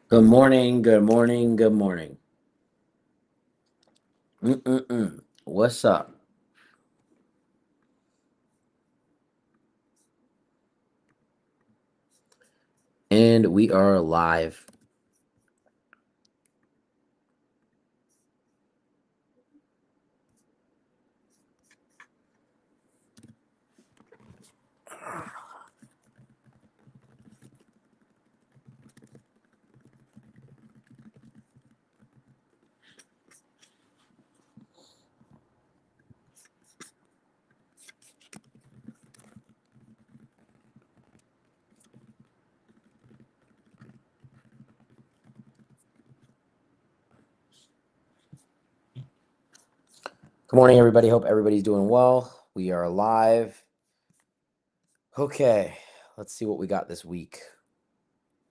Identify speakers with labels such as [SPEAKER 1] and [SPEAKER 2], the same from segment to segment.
[SPEAKER 1] Good morning, good morning, good morning. What's up? And we are live. Good morning, everybody. Hope everybody's doing well. We are live. Okay, let's see what we got this week.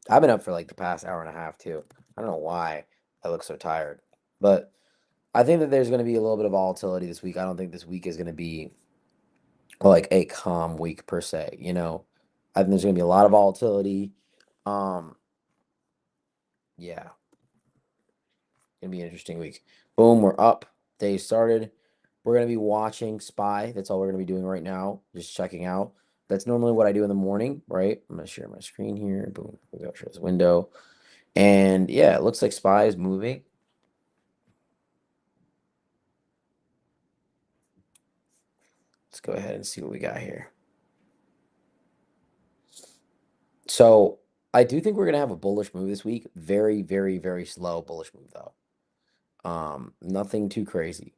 [SPEAKER 1] I've been up for like the past hour and a half, too. I don't know why I look so tired, but I think that there's going to be a little bit of volatility this week. I don't think this week is going to be like a calm week per se, I think there's going to be a lot of volatility. Um, yeah, gonna be an interesting week. Boom, we're up. Day started. We're gonna be watching Spy. That's all we're gonna be doing right now. Just checking out. That's normally what I do in the morning, right? I'm gonna share my screen here. Boom. We go share this window. And yeah, it looks like Spy is moving. Let's go ahead and see what we got here. So I do think we're gonna have a bullish move this week. Very, very, very slow bullish move though. Nothing too crazy.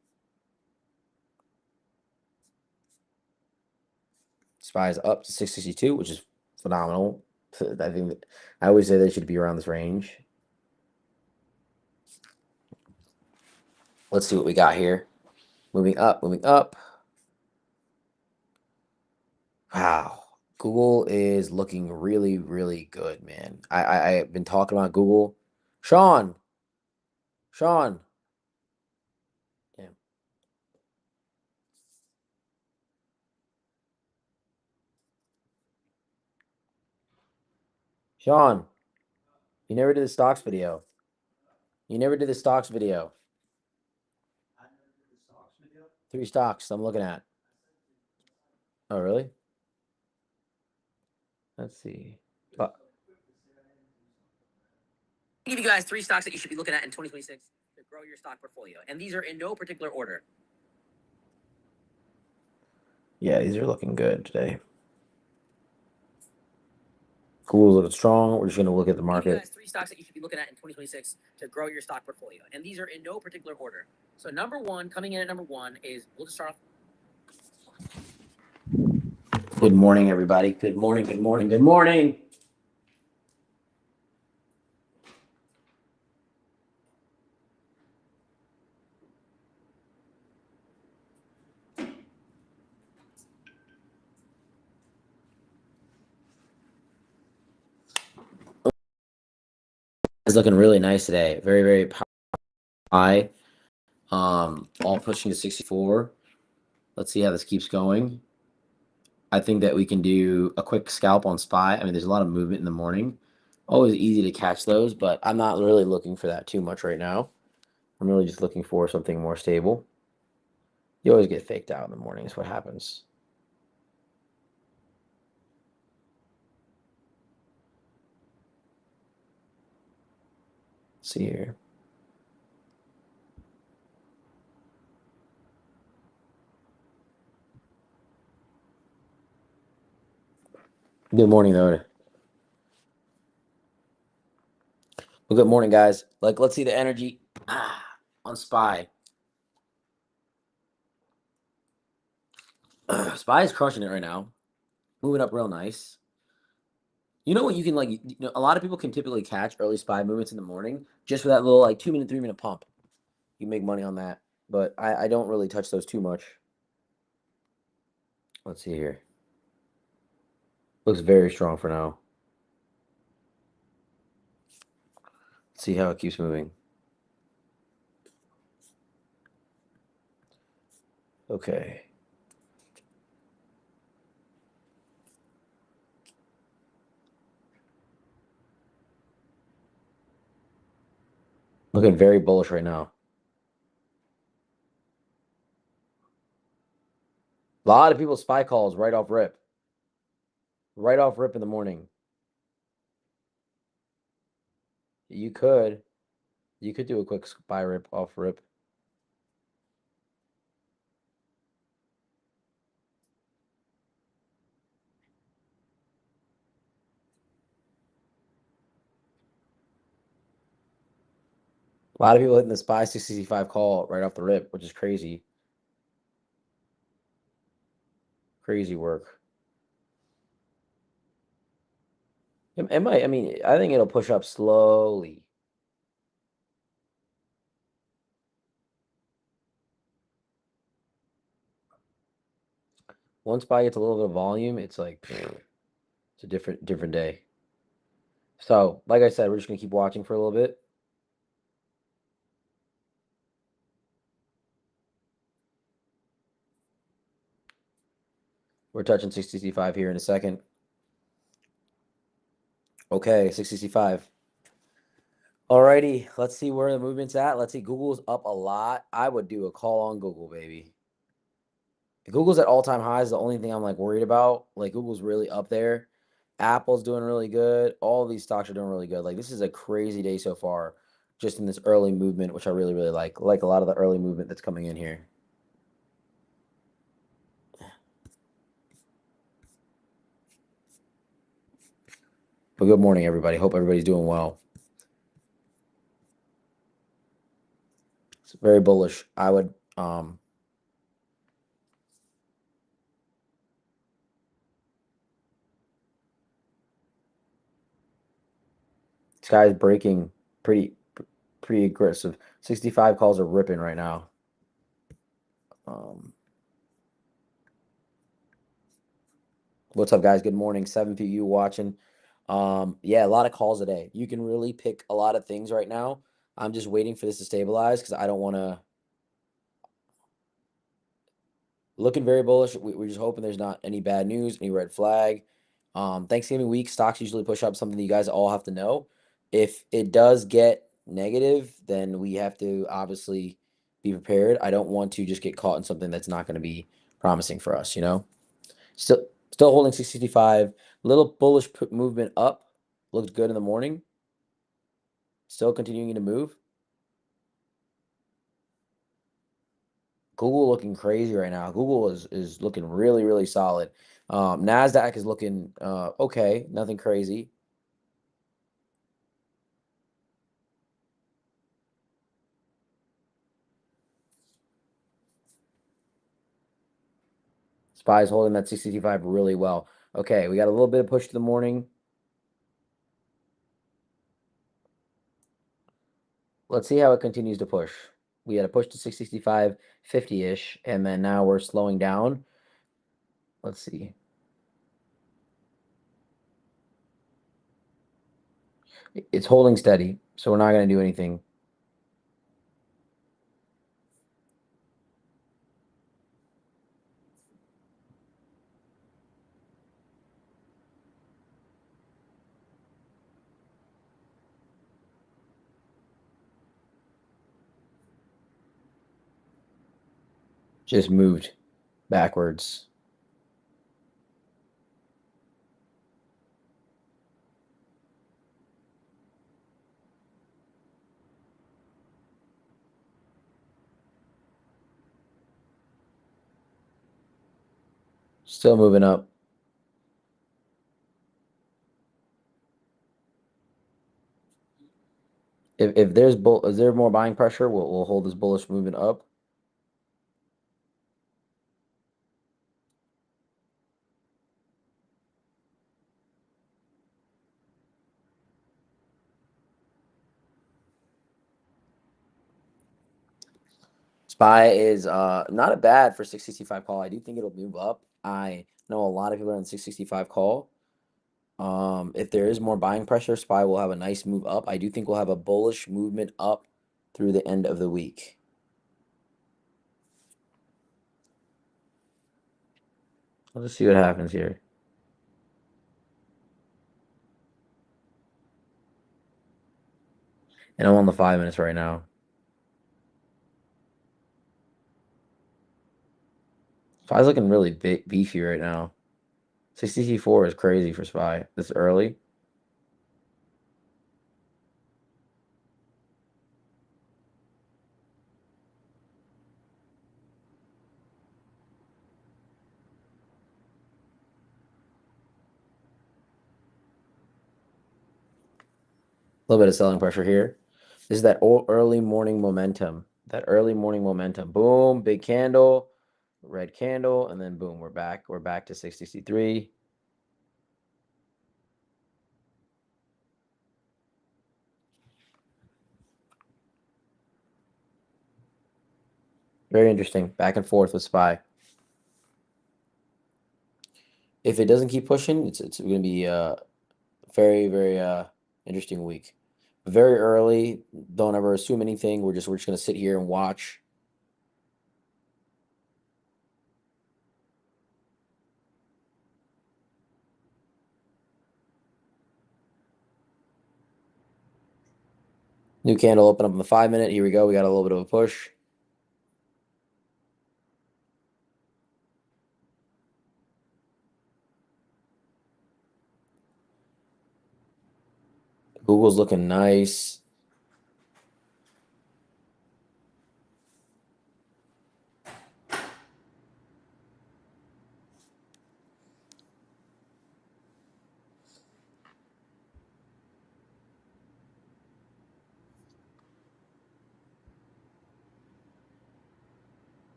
[SPEAKER 1] Spy's up to 662, which is phenomenal. I think that I always say they should be around this range. Let's see what we got here. Moving up, moving up. Wow. Google is looking really, really good, man. I've been talking about Google. Sean, Sean. Damn. Sean, you never did the stocks video. You never did the stocks video. Three stocks I'm looking at. Oh, really? Let's see. Give you guys three stocks that you should be looking at in 2026 to grow your stock portfolio. And these are in no particular order. Yeah, these are looking good today. Google's looking strong. We're just going to look at the market. Give you guys three stocks that you should be looking at in 2026 to grow your stock portfolio. And these are in no particular order. So number one, coming in at number one is, we'll just start off. Good morning, everybody. Good morning, good morning, good morning. It's looking really nice today. Very, very high. All pushing to 64. Let's see how this keeps going. I think that we can do a quick scalp on SPY. I mean, there's a lot of movement in the morning. Always easy to catch those, but I'm not really looking for that too much right now. I'm really just looking for something more stable. You always get faked out in the morning is what happens. Let's see here. Good morning, though. Well, good morning, guys. Let's see the energy on SPY. SPY is crushing it right now. Moving up real nice. You know what you can a lot of people can typically catch early SPY movements in the morning just for that little 2 minute, 3 minute pump. You make money on that, but I don't really touch those too much. Let's see here. Looks very strong for now. Let's see how it keeps moving. Okay. Looking very bullish right now. A lot of people SPY calls right off rip. Right off rip in the morning. You could. You could do a quick SPY rip off rip. A lot of people hitting the SPY 665 call right off the rip, which is crazy. Crazy work. It might, I mean, I think it'll push up slowly. Once SPY gets a little bit of volume, it's like it's a different day. So, like I said, we're just gonna keep watching for a little bit. We're touching 665 here in a second. Okay, 665. Alrighty, let's see where the movement's at. Let's see, Google's up a lot. I would do a call on Google, baby. Google's at all-time highs. The only thing I'm like worried about, like Google's really up there. Apple's doing really good. All of these stocks are doing really good. Like this is a crazy day so far, just in this early movement, which I really, really like. Like a lot of the early movement that's coming in here. But good morning, everybody. Hope everybody's doing well. It's very bullish. I would this guy's breaking pretty aggressive. 65 calls are ripping right now. Um, what's up, guys? Good morning. 7PU watching. Yeah, a lot of calls a day. You can really pick a lot of things right now. I'm just waiting for this to stabilize because I don't want to. Looking very bullish. We're just hoping there's not any bad news, any red flag. Thanksgiving week, stocks usually push up something that you guys all have to know. If it does get negative, then we have to obviously be prepared. I don't want to just get caught in something that's not going to be promising for us, you know? Still holding 665. Little bullish movement up. Looked good in the morning. Still continuing to move. Google looking crazy right now. Google is looking really, really solid. Nasdaq is looking okay, nothing crazy. SPY is holding that 665 really well. Okay, we got a little bit of push to the morning. Let's see how it continues to push. We had a push to 665, 50-ish, and then now we're slowing down. Let's see. It's holding steady, so we're not going to do anything. Just moved backwards. Still moving up. If there's is there more buying pressure, we'll hold this bullish movement up. SPY is not a bad for 665 call. I do think it'll move up. I know a lot of people are on 665 call. If there is more buying pressure, SPY will have a nice move up. I do think we'll have a bullish movement up through the end of the week. Let's see what happens here. And I'm on the 5 minutes right now. SPY's looking really beefy right now. 64 is crazy for SPY this early. A little bit of selling pressure here. This is that early morning momentum. That early morning momentum. Boom, big candle, red candle, and then boom, we're back. We're back to 663. Very interesting. Back and forth with SPY. If it doesn't keep pushing, it's going to be a very interesting week. Very early. Don't ever assume anything. We're just going to sit here and watch. New candle open up in the 5 minute. Here we go. We got a little bit of a push. Google's looking nice.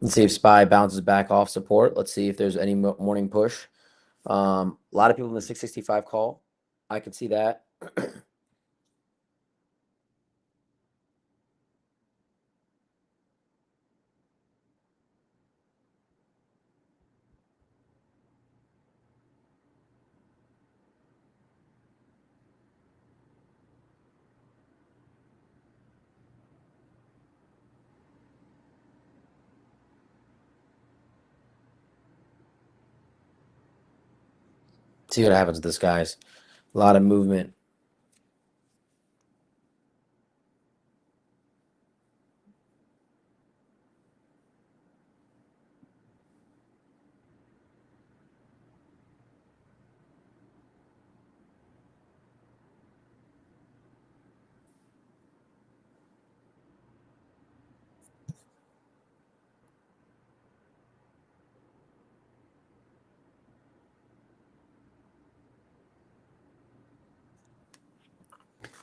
[SPEAKER 1] Let's see if SPY bounces back off support. Let's see if there's any morning push. A lot of people in the 665 call. I can see that. See what happens with this, guys. A lot of movement.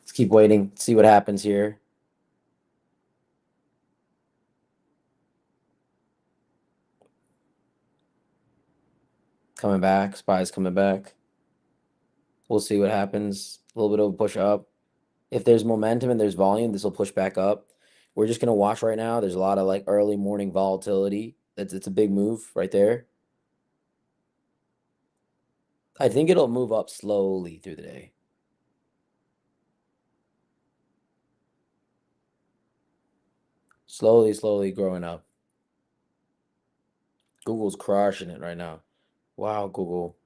[SPEAKER 1] Let's keep waiting. See what happens here. Coming back. SPY's coming back. We'll see what happens. A little bit of a push up. If there's momentum and there's volume, this will push back up. We're just gonna watch right now. There's a lot of like early morning volatility. It's a big move right there. I think it'll move up slowly through the day. Slowly growing up. Google's crushing it right now. Wow, Google.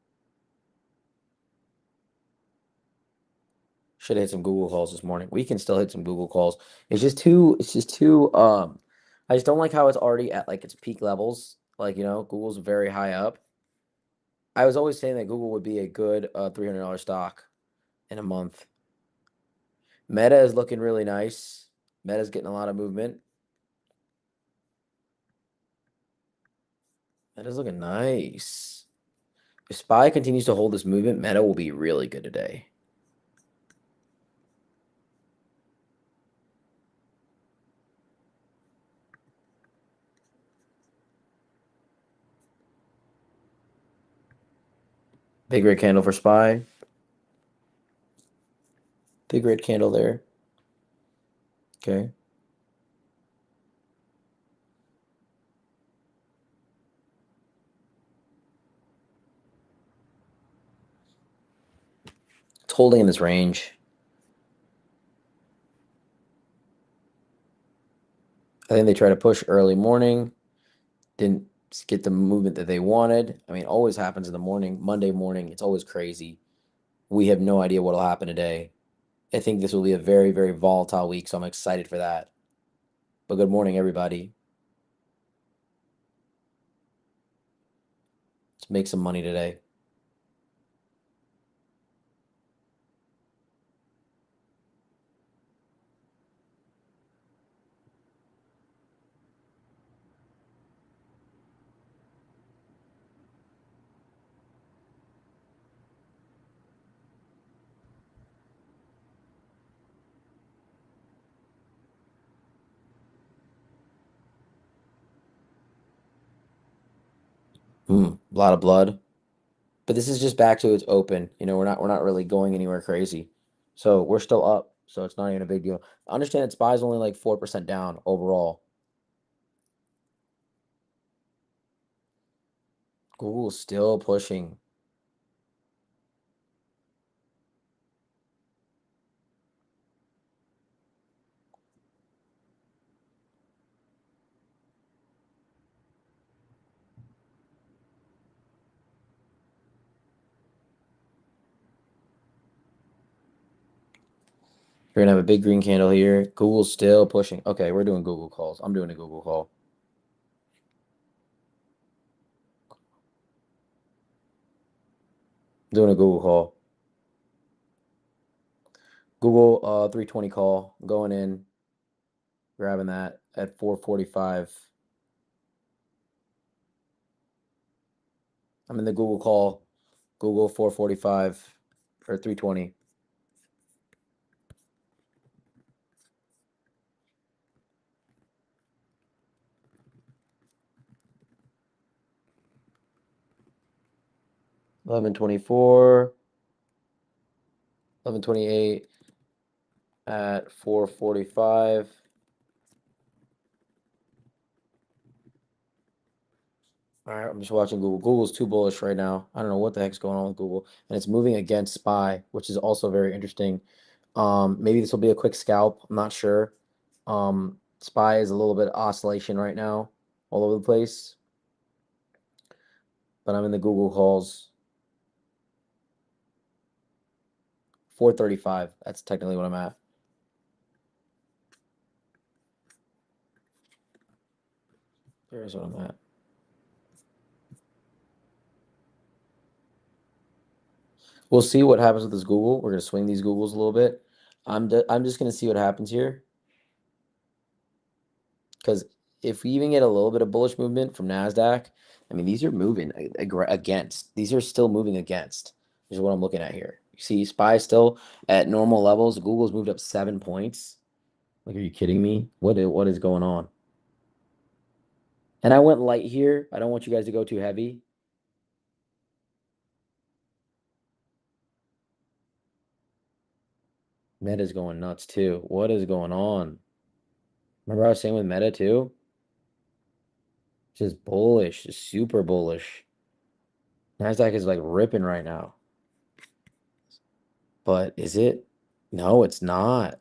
[SPEAKER 1] Should have hit some Google calls this morning. We can still hit some Google calls. It's just too I just don't like how it's already at like its peak levels. Like, Google's very high up. I was always saying that Google would be a good $300 stock in a month. Meta is looking really nice. Meta's getting a lot of movement. Meta's looking nice. If SPY continues to hold this movement, Meta will be really good today. Big red candle for SPY. Big red candle there. Okay. It's holding in this range. I think they try to push early morning. Didn't get the movement that they wanted. I mean, always happens in the morning. Monday morning, it's always crazy. We have no idea what'll happen today. I think this will be a very, very volatile week, so I'm excited for that. But good morning, everybody. Let's make some money today. A lot of blood. But this is just back to its open. We're not really going anywhere crazy. So we're still up. So it's not even a big deal. Understand that SPY is only like 4% down overall. Google's still pushing. We're gonna have a big green candle here. Google's still pushing. Okay, we're doing Google calls. I'm doing a Google call. Doing a Google call. Google 320 call. Going in, grabbing that at 445. I'm in the Google call. Google 445 or 320. 1124. 1128 at 445. All right, I'm just watching Google. Google's too bullish right now. I don't know what the heck's going on with Google, and it's moving against SPY, which is also very interesting. Maybe this will be a quick scalp. I'm not sure. SPY is a little bit oscillation right now, all over the place. But I'm in the Google calls. 435. That's technically what I'm at. There's what I'm at. We'll see what happens with this Google. We're gonna swing these Googles a little bit. I'm just gonna see what happens here. Because if we even get a little bit of bullish movement from NASDAQ, I mean, these are moving against. These are still moving against. Is what I'm looking at here. You see SPY still at normal levels. Google's moved up 7 points. Like, are you kidding me? What is going on? And I went light here. I don't want you guys to go too heavy. Meta's going nuts too. What is going on? Remember I was saying with Meta too? Just bullish, just super bullish. NASDAQ is like ripping right now. But is it? No, it's not.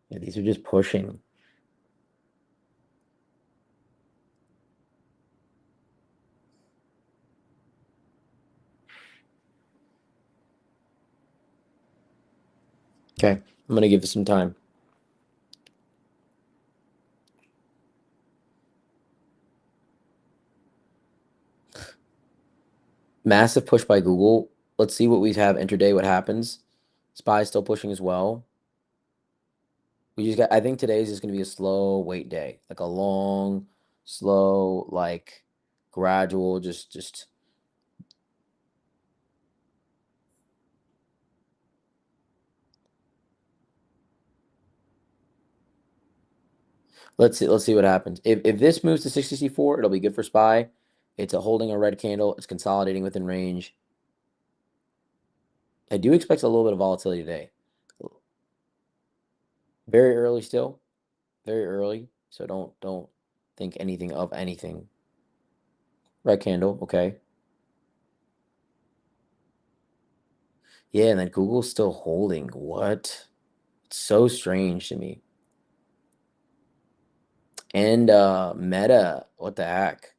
[SPEAKER 1] Yeah, these are just pushing. Okay, I'm gonna give it some time. Massive push by Google. Let's see what we have intraday, what happens. SPY still pushing as well. I think today's is gonna be a slow wait day, like a long, slow, like gradual, just let's see what happens. If this moves to 64, it'll be good for SPY. It's a holding a red candle, it's consolidating within range. I do expect a little bit of volatility today. Very early still. Very early. So don't think anything of anything. Red candle, okay. Yeah, and then Google's still holding. What? It's so strange to me. And Meta, what the heck?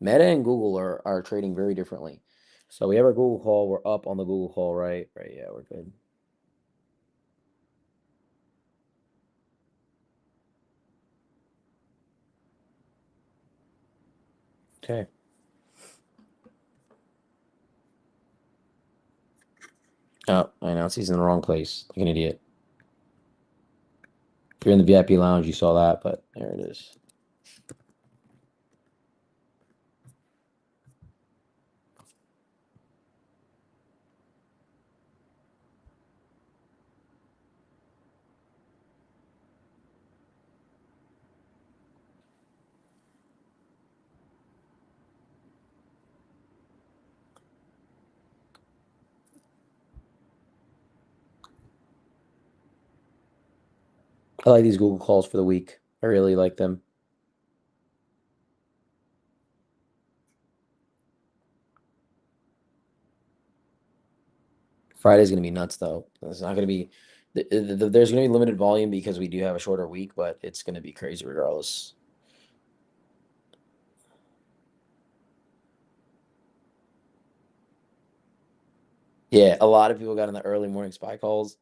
[SPEAKER 1] Meta and Google are trading very differently. So we have our Google call. We're up on the Google call, right? Right. Yeah, we're good. Okay. Oh, I know. He's in the wrong place. Like an idiot. If you're in the VIP lounge, you saw that, but there it is. I like these Google calls for the week. I really like them. Friday's gonna be nuts though. It's not gonna be. There's gonna be limited volume because we do have a shorter week, but it's gonna be crazy regardless. Yeah, a lot of people got in the early morning spy calls.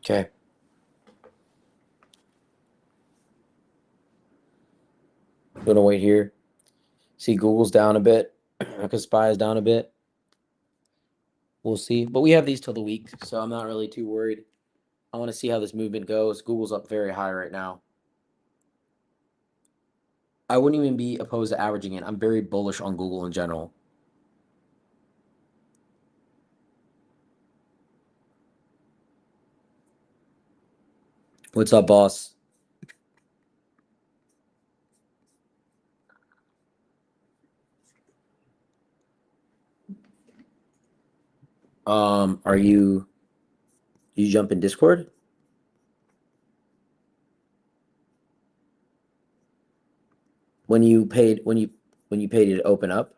[SPEAKER 1] Okay, gonna wait here. See, Google's down a bit because Spy is down a bit. We'll see, but we have these till the week, so I'm not really too worried. I want to see how this movement goes. Google's up very high right now. I wouldn't even be opposed to averaging it. I'm very bullish on Google in general. What's up, boss? Are you jump in Discord when you paid it to open up?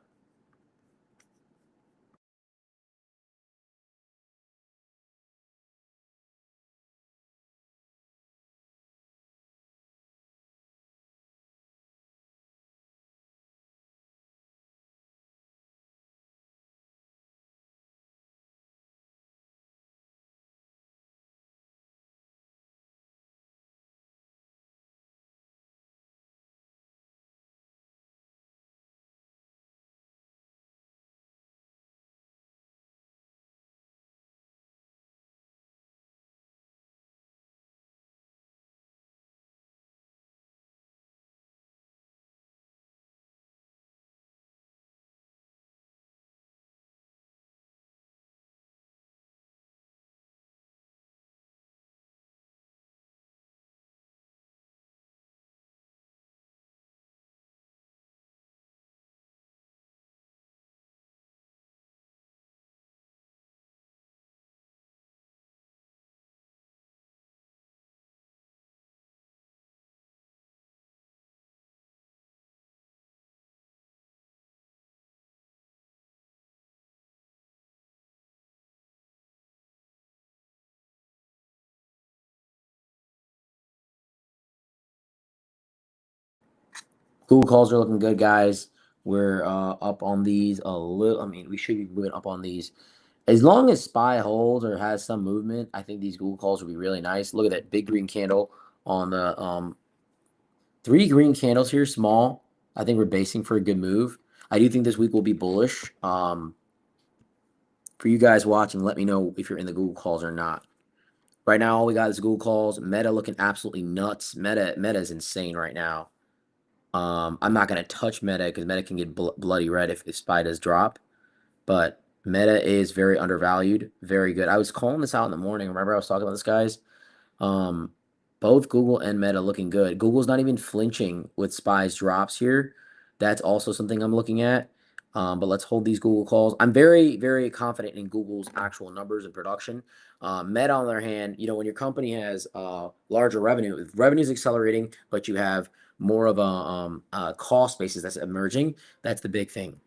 [SPEAKER 1] Google calls are looking good, guys. We're up on these a little. I mean, we should be moving up on these. As long as SPY holds or has some movement, I think these Google calls will be really nice. Look at that big green candle on the three green candles here, small. I think we're basing for a good move. I do think this week will be bullish. For you guys watching, let me know if you're in the Google calls or not. Right now, all we got is Google calls. Meta looking absolutely nuts. Meta is insane right now. I'm not gonna touch Meta because Meta can get bloody red if SPY does drop. But Meta is very undervalued, very good. I was calling this out in the morning. Remember, I was talking about this, guys. Um, both Google and Meta looking good. Google's not even flinching with SPY's drops here. That's also something I'm looking at. But let's hold these Google calls. I'm very, very confident in Google's actual numbers and production. Meta, on the other hand, when your company has larger revenue, if revenue's accelerating, but you have more of a cost basis that's emerging, that's the big thing.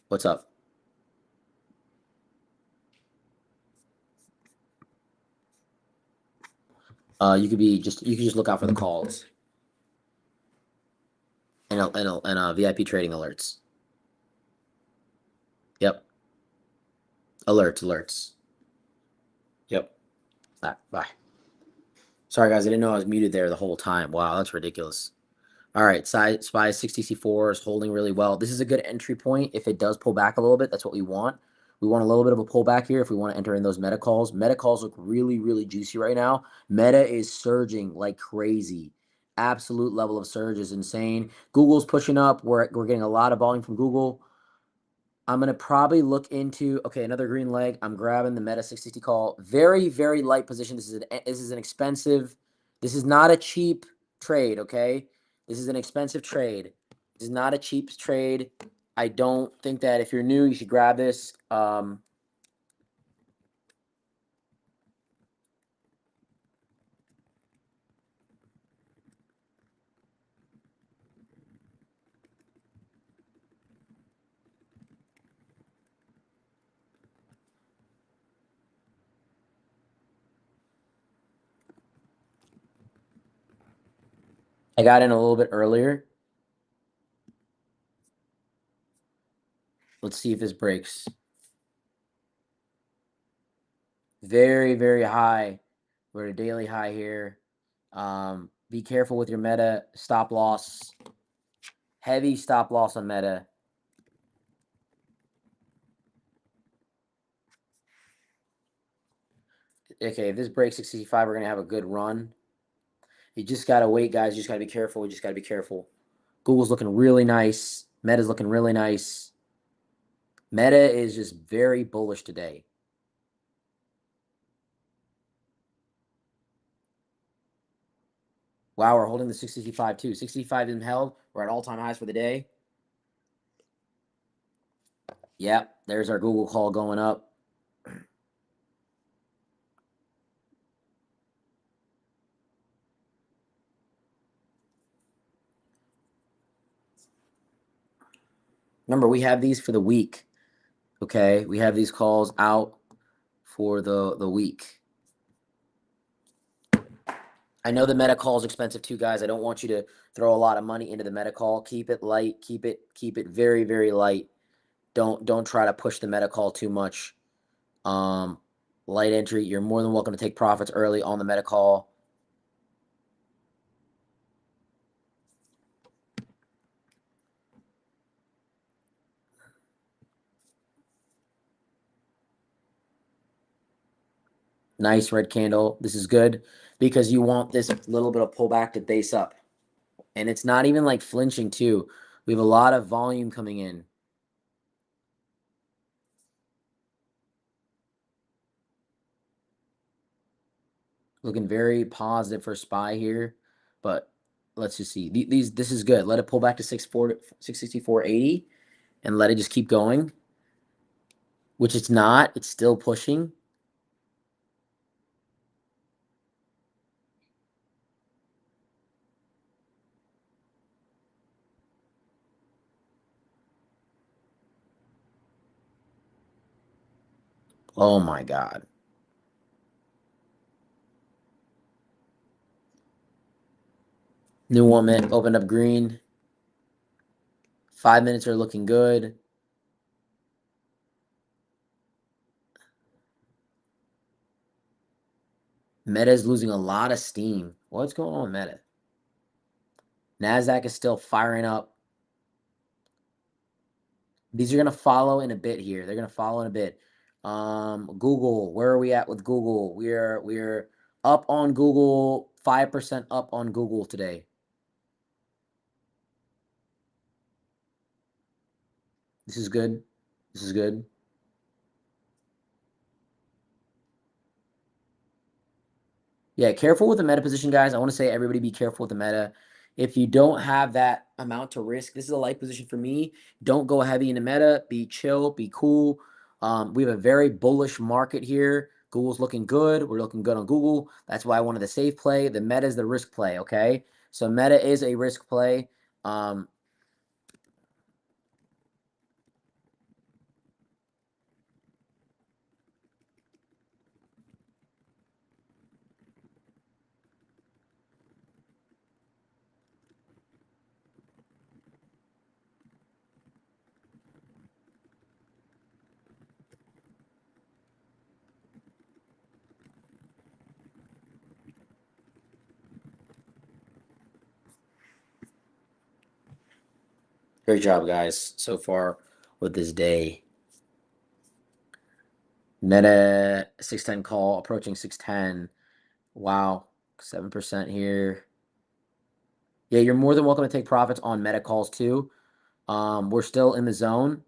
[SPEAKER 1] What's up? You could just look out for the calls and VIP trading alerts. Yep. Alerts. Yep. All right, bye. Sorry guys, I didn't know I was muted there the whole time. Wow, that's ridiculous. All right, SPY 60C4 is holding really well. This is a good entry point if it does pull back a little bit. That's what we want. We want a little bit of a pullback here if we want to enter in those meta calls. Meta calls look really, really juicy right now. Meta is surging like crazy. Absolute level of surge is insane. Google's pushing up. We're getting a lot of volume from Google. I'm going to probably look into, okay, another green leg. I'm grabbing the Meta 660 call. Very, very light position. This is an expensive, this is not a cheap trade, okay? This is an expensive trade. This is not a cheap trade. I don't think that if you're new, you should grab this. I got in a little bit earlier. Let's see if this breaks. Very, very high. We're at a daily high here. Be careful with your Meta stop loss. Heavy stop loss on Meta. Okay, if this breaks 65, we're going to have a good run. You just got to wait, guys. You just got to be careful. We just got to be careful. Google's looking really nice. Meta's looking really nice. Meta is just very bullish today. Wow, we're holding the 65 too. 65 isn't held. We're at all-time highs for the day. Yep, there's our Google call going up. Remember, we have these for the week. Okay, we have these calls out for the week. I know the Meta call is expensive too, guys. I don't want you to throw a lot of money into the Meta call. Keep it light. Keep it very, very light. Don't try to push the Meta call too much. Light entry. You're more than welcome to take profits early on the Meta call. Nice red candle. This is good because you want this little bit of pullback to base up. And it's not even like flinching too. We have a lot of volume coming in. Looking very positive for SPY here, but let's just see. This is good. Let it pull back to 664.80 and let it just keep going, which it's not. It's still pushing. Oh my God. New woman opened up green. 5 minutes are looking good. Meta is losing a lot of steam. What's going on with Meta? NASDAQ is still firing up. These are going to follow in a bit here. They're going to follow in a bit. Google, where are we at with Google? We're up on Google, 5% up on Google today. This is good. This is good. Yeah, careful with the meta position, guys. I want to say everybody be careful with the meta. If you don't have that amount to risk, this is a light position for me. Don't go heavy into meta. Be chill. Be cool. We have a very bullish market here. Google's looking good. We're looking good on Google. That's why I wanted the safe play. The meta is the risk play, okay? So meta is a risk play. Great job, guys, so far with this day. Meta 610 call, approaching 610. Wow, 7% here. Yeah, you're more than welcome to take profits on meta calls too. We're still in the zone.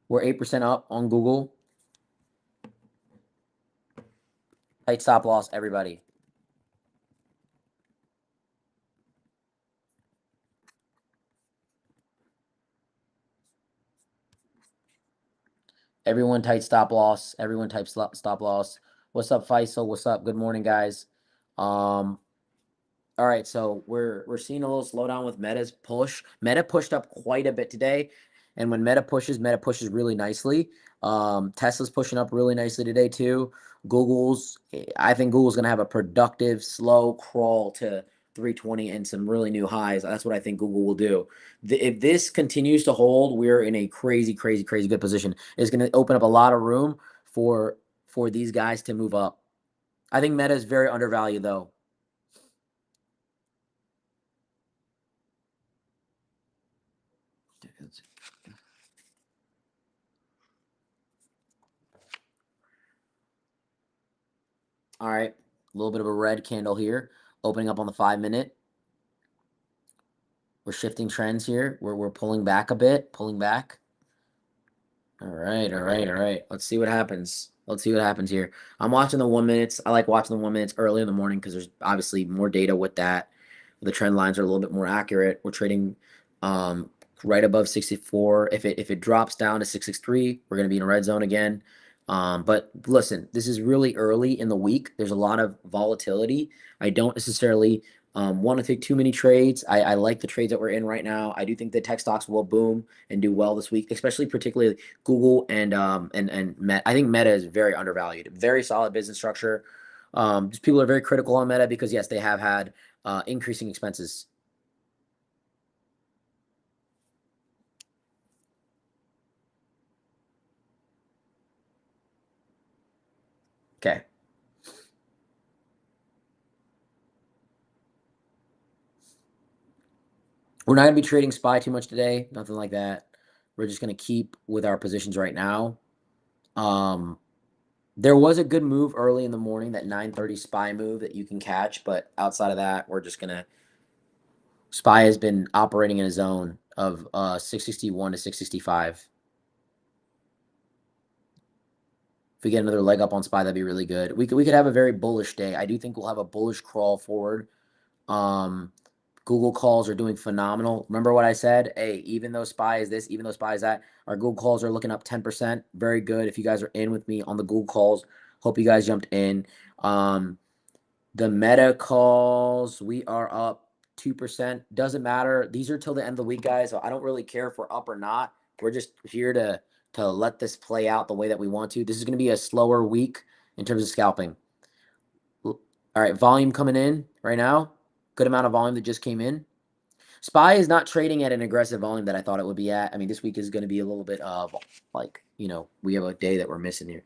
[SPEAKER 1] We're 8% up on Google. Tight stop loss, everybody. Everyone tight stop loss. Everyone type stop loss. What's up, Faisal? What's up? Good morning, guys. All right, so we're seeing a little slowdown with Meta's push. Meta pushed up quite a bit today, and when Meta pushes really nicely. Tesla's pushing up really nicely today too. I think Google's gonna have a productive, slow crawl to 320 and some really new highs. That's what I think Google will do. If this continues to hold, we're in a crazy, crazy, crazy good position. It's gonna open up a lot of room for these guys to move up. I think Meta is very undervalued though. All right, a little bit of a red candle here, opening up on the 5-minute. We're shifting trends here. We're pulling back a bit, pulling back. All right, all right, all right. Let's see what happens. Let's see what happens here. I'm watching the 1 minutes. I like watching the 1 minutes early in the morning because there's obviously more data with that. The trend lines are a little bit more accurate. We're trading um, right above 64. If it drops down to 663, we're going to be in a red zone again. But listen, this is really early in the week. There's a lot of volatility. I don't necessarily want to take too many trades. I like the trades that we're in right now. I do think the tech stocks will boom and do well this week, especially particularly Google and Meta. I think Meta is very undervalued. Very solid business structure. Just people are very critical on Meta because yes, they have had increasing expenses. Okay. We're not going to be trading SPY too much today. Nothing like that. We're just going to keep with our positions right now. There was a good move early in the morning, that 9:30 SPY move that you can catch. But outside of that, we're just going to. SPY has been operating in a zone of 661 to 665. If we get another leg up on SPY, that'd be really good. We could have a very bullish day. I do think we'll have a bullish crawl forward. Um, Google calls are doing phenomenal. Remember what I said? Hey, even though SPY is this, even though SPY is that, our Google calls are looking up 10%. Very good. If you guys are in with me on the Google calls, hope you guys jumped in. The Meta calls, we are up 2%. Doesn't matter. These are till the end of the week, guys. So I don't really care if we're up or not. We're just here to let this play out the way that we want to. This is going to be a slower week in terms of scalping. All right, volume coming in right now. Good amount of volume that just came in. SPY is not trading at an aggressive volume that I thought it would be at. I mean, this week is going to be a little bit of like, we have a day that we're missing here.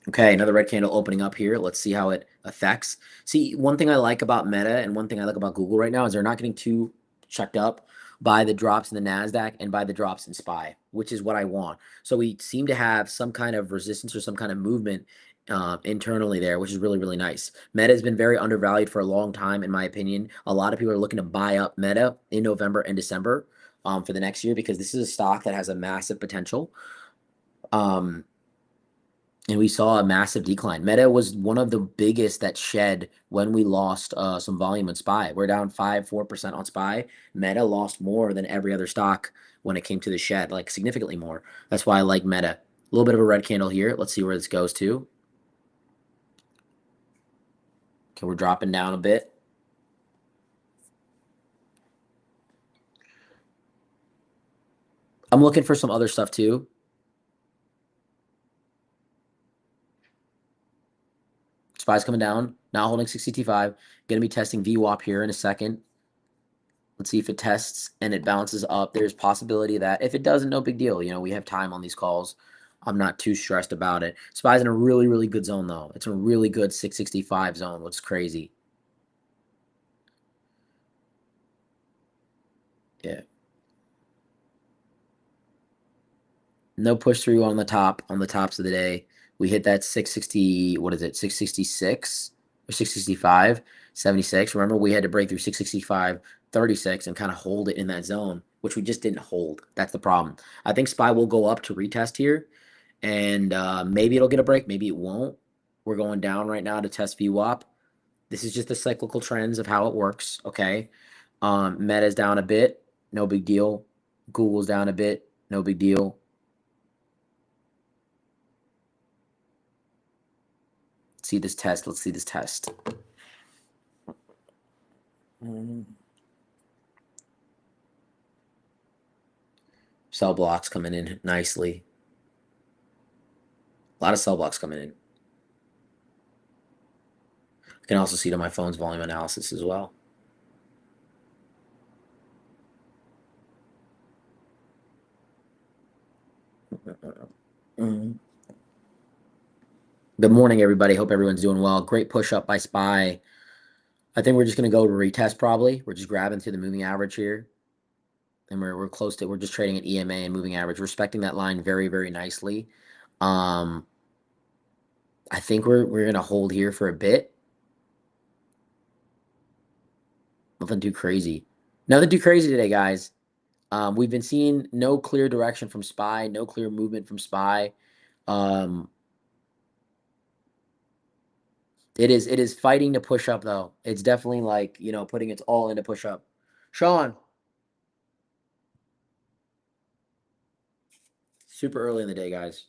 [SPEAKER 1] Okay, another red candle opening up here. Let's see how it affects. See, one thing I like about Meta and one thing I like about Google right now is they're not getting too checked up by the drops in the NASDAQ and by the drops in SPY, which is what I want. So we seem to have some kind of resistance or some kind of movement internally there, which is really, really nice. Meta has been very undervalued for a long time, in my opinion. A lot of people are looking to buy up Meta in November and December for the next year because this is a stock that has a massive potential. And we saw a massive decline. Meta was one of the biggest that shed when we lost some volume in SPY. We're down 4% on SPY. Meta lost more than every other stock when it came to the shed, like significantly more. That's why I like Meta. A little bit of a red candle here. Let's see where this goes to. Okay, we're dropping down a bit. I'm looking for some other stuff too. SPY's coming down. Now holding 65. Going to be testing VWAP here in a second. Let's see if it tests and it bounces up. There's possibility that if it doesn't, no big deal. We have time on these calls. I'm not too stressed about it. SPY's in a really, really good zone, though. It's a really good 665 zone, which is crazy. Yeah. No push through on the tops of the day. We hit that 660, what is it, 666 or 665, 76. Remember, we had to break through 665, 36 and kind of hold it in that zone, which we just didn't hold. That's the problem. I think SPY will go up to retest here, and maybe it'll get a break, maybe it won't. We're going down right now to test VWAP. This is just the cyclical trends of how it works, okay? Meta's down a bit, no big deal. Google's down a bit, no big deal. See this test. Let's see this test. Cell blocks coming in nicely. A lot of cell blocks coming in. You can also see it on my phone's volume analysis as well. Good morning, everybody. Hope everyone's doing well. Great push up by SPY. I think we're just going to go to retest probably. We're just grabbing through the moving average here. And we're close to, we're just trading at EMA and moving average, respecting that line very, very nicely. I think we're going to hold here for a bit. Nothing too crazy. Nothing too crazy today, guys. We've been seeing no clear direction from SPY, no clear movement from SPY. It is fighting to push up though. It's definitely like, putting its all into push up. Sean, super early in the day, guys.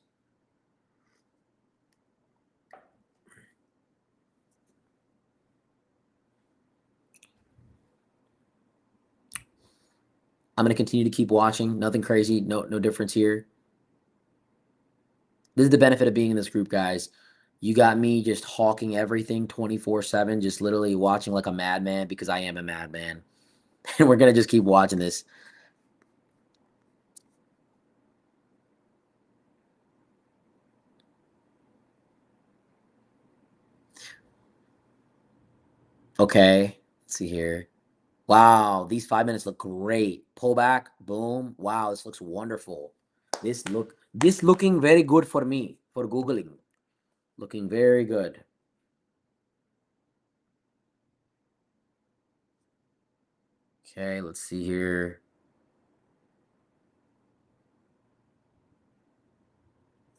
[SPEAKER 1] I'm gonna continue to keep watching. Nothing crazy, no difference here. This is the benefit of being in this group, guys. You got me just hawking everything 24/7, just literally watching like a madman because I am a madman. And we're gonna just keep watching this. Okay, let's see here. Wow, these 5 minutes look great. Pull back, boom. Wow, this looks wonderful. This looking very good for me for Googling. Looking very good. Okay, let's see here.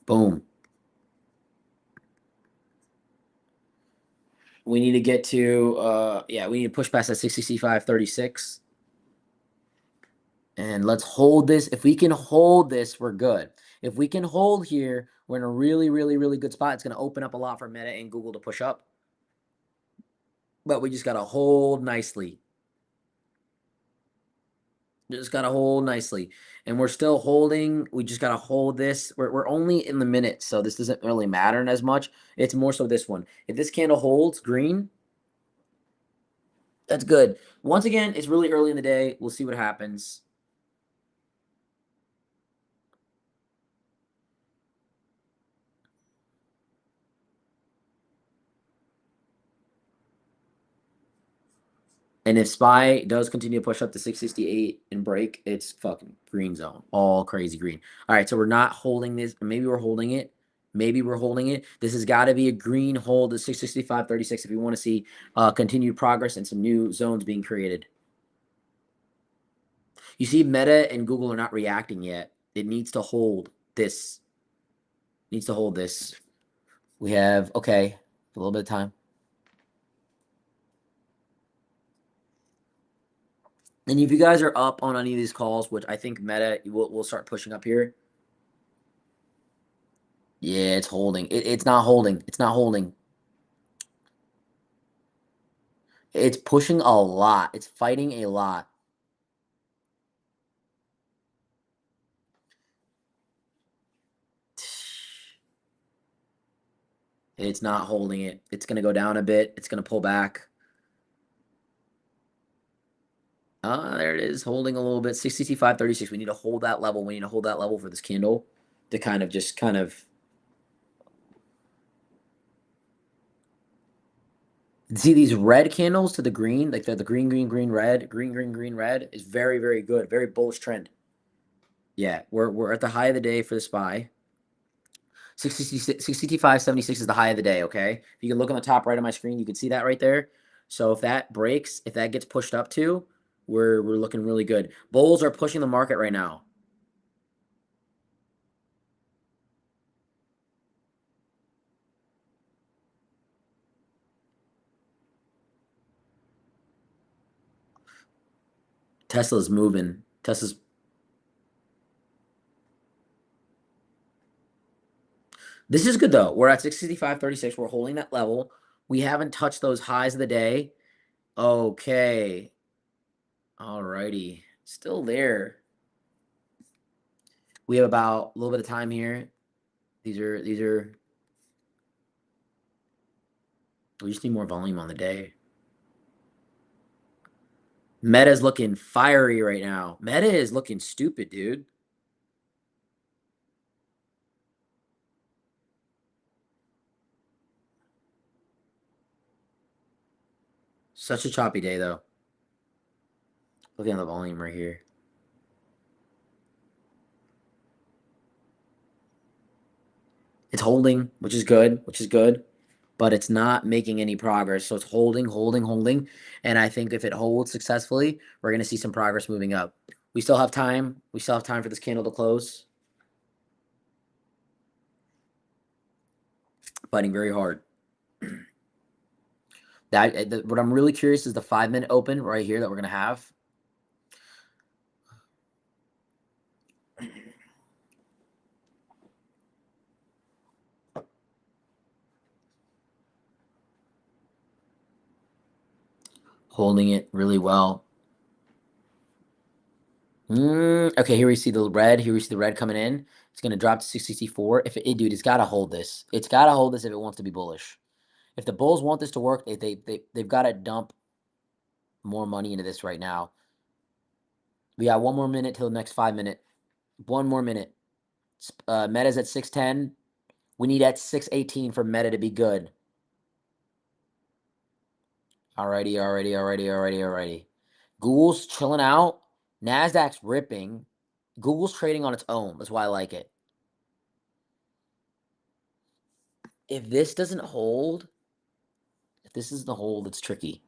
[SPEAKER 1] Boom. We need to get to we need to push past that 665.36. And let's hold this. If we can hold this, we're good. If we can hold here, we're in a really, really, really good spot. It's going to open up a lot for Meta and Google to push up. But we just got to hold nicely. Just got to hold nicely. And we're still holding. We just got to hold this. We're only in the minute, so this doesn't really matter as much. It's more so this one. If this candle holds green, that's good. Once again, it's really early in the day. We'll see what happens. And if SPY does continue to push up to 668 and break, it's fucking green zone. All crazy green. All right, so we're not holding this. Maybe we're holding it. Maybe we're holding it. This has got to be a green hold at 665.36 if we want to see continued progress and some new zones being created. You see, Meta and Google are not reacting yet. It needs to hold this. Needs to hold this. We have, okay, a little bit of time. And if you guys are up on any of these calls, which I think Meta will start pushing up here. Yeah, it's holding. It's not holding. It's not holding. It's pushing a lot. It's fighting a lot. It's not holding it. It's going to go down a bit. It's going to pull back. There it is, holding a little bit. 665.36. We need to hold that level. We need to hold that level for this candle to kind of See these red candles to the green, like the green, green, green, red, green, green, green, red is very, very good. Very bullish trend. Yeah, we're at the high of the day for the SPY. 65.76 is the high of the day, okay? If you can look on the top right of my screen, you can see that right there. So if that breaks, if that gets pushed up to, we're looking really good. Bulls are pushing the market right now. Tesla's moving. Tesla's This is good though. We're at 65.36. We're holding that level. We haven't touched those highs of the day. Okay. Alrighty. Still there. We have about a little bit of time here. These are we just need more volume on the day. Meta's looking fiery right now. Meta is looking stupid, dude. Such a choppy day though. Looking at the volume right here. It's holding, which is good, but it's not making any progress. So it's holding, holding, holding. And I think if it holds successfully, we're going to see some progress moving up. We still have time. We still have time for this candle to close. Fighting very hard. What I'm really curious is the 5-minute open right here that we're going to have. Holding it really well. Okay, here we see the red. Here we see the red coming in. It's going to drop to 664. Dude, it's got to hold this. It's got to hold this if it wants to be bullish. If the bulls want this to work, they've got to dump more money into this right now. We got one more minute till the next 5 minute. One more minute. Meta's at 610. We need at 618 for Meta to be good. Alrighty. Google's chilling out. NASDAQ's ripping. Google's trading on its own. That's why I like it. If this doesn't hold, if this isn't the hold, it's tricky.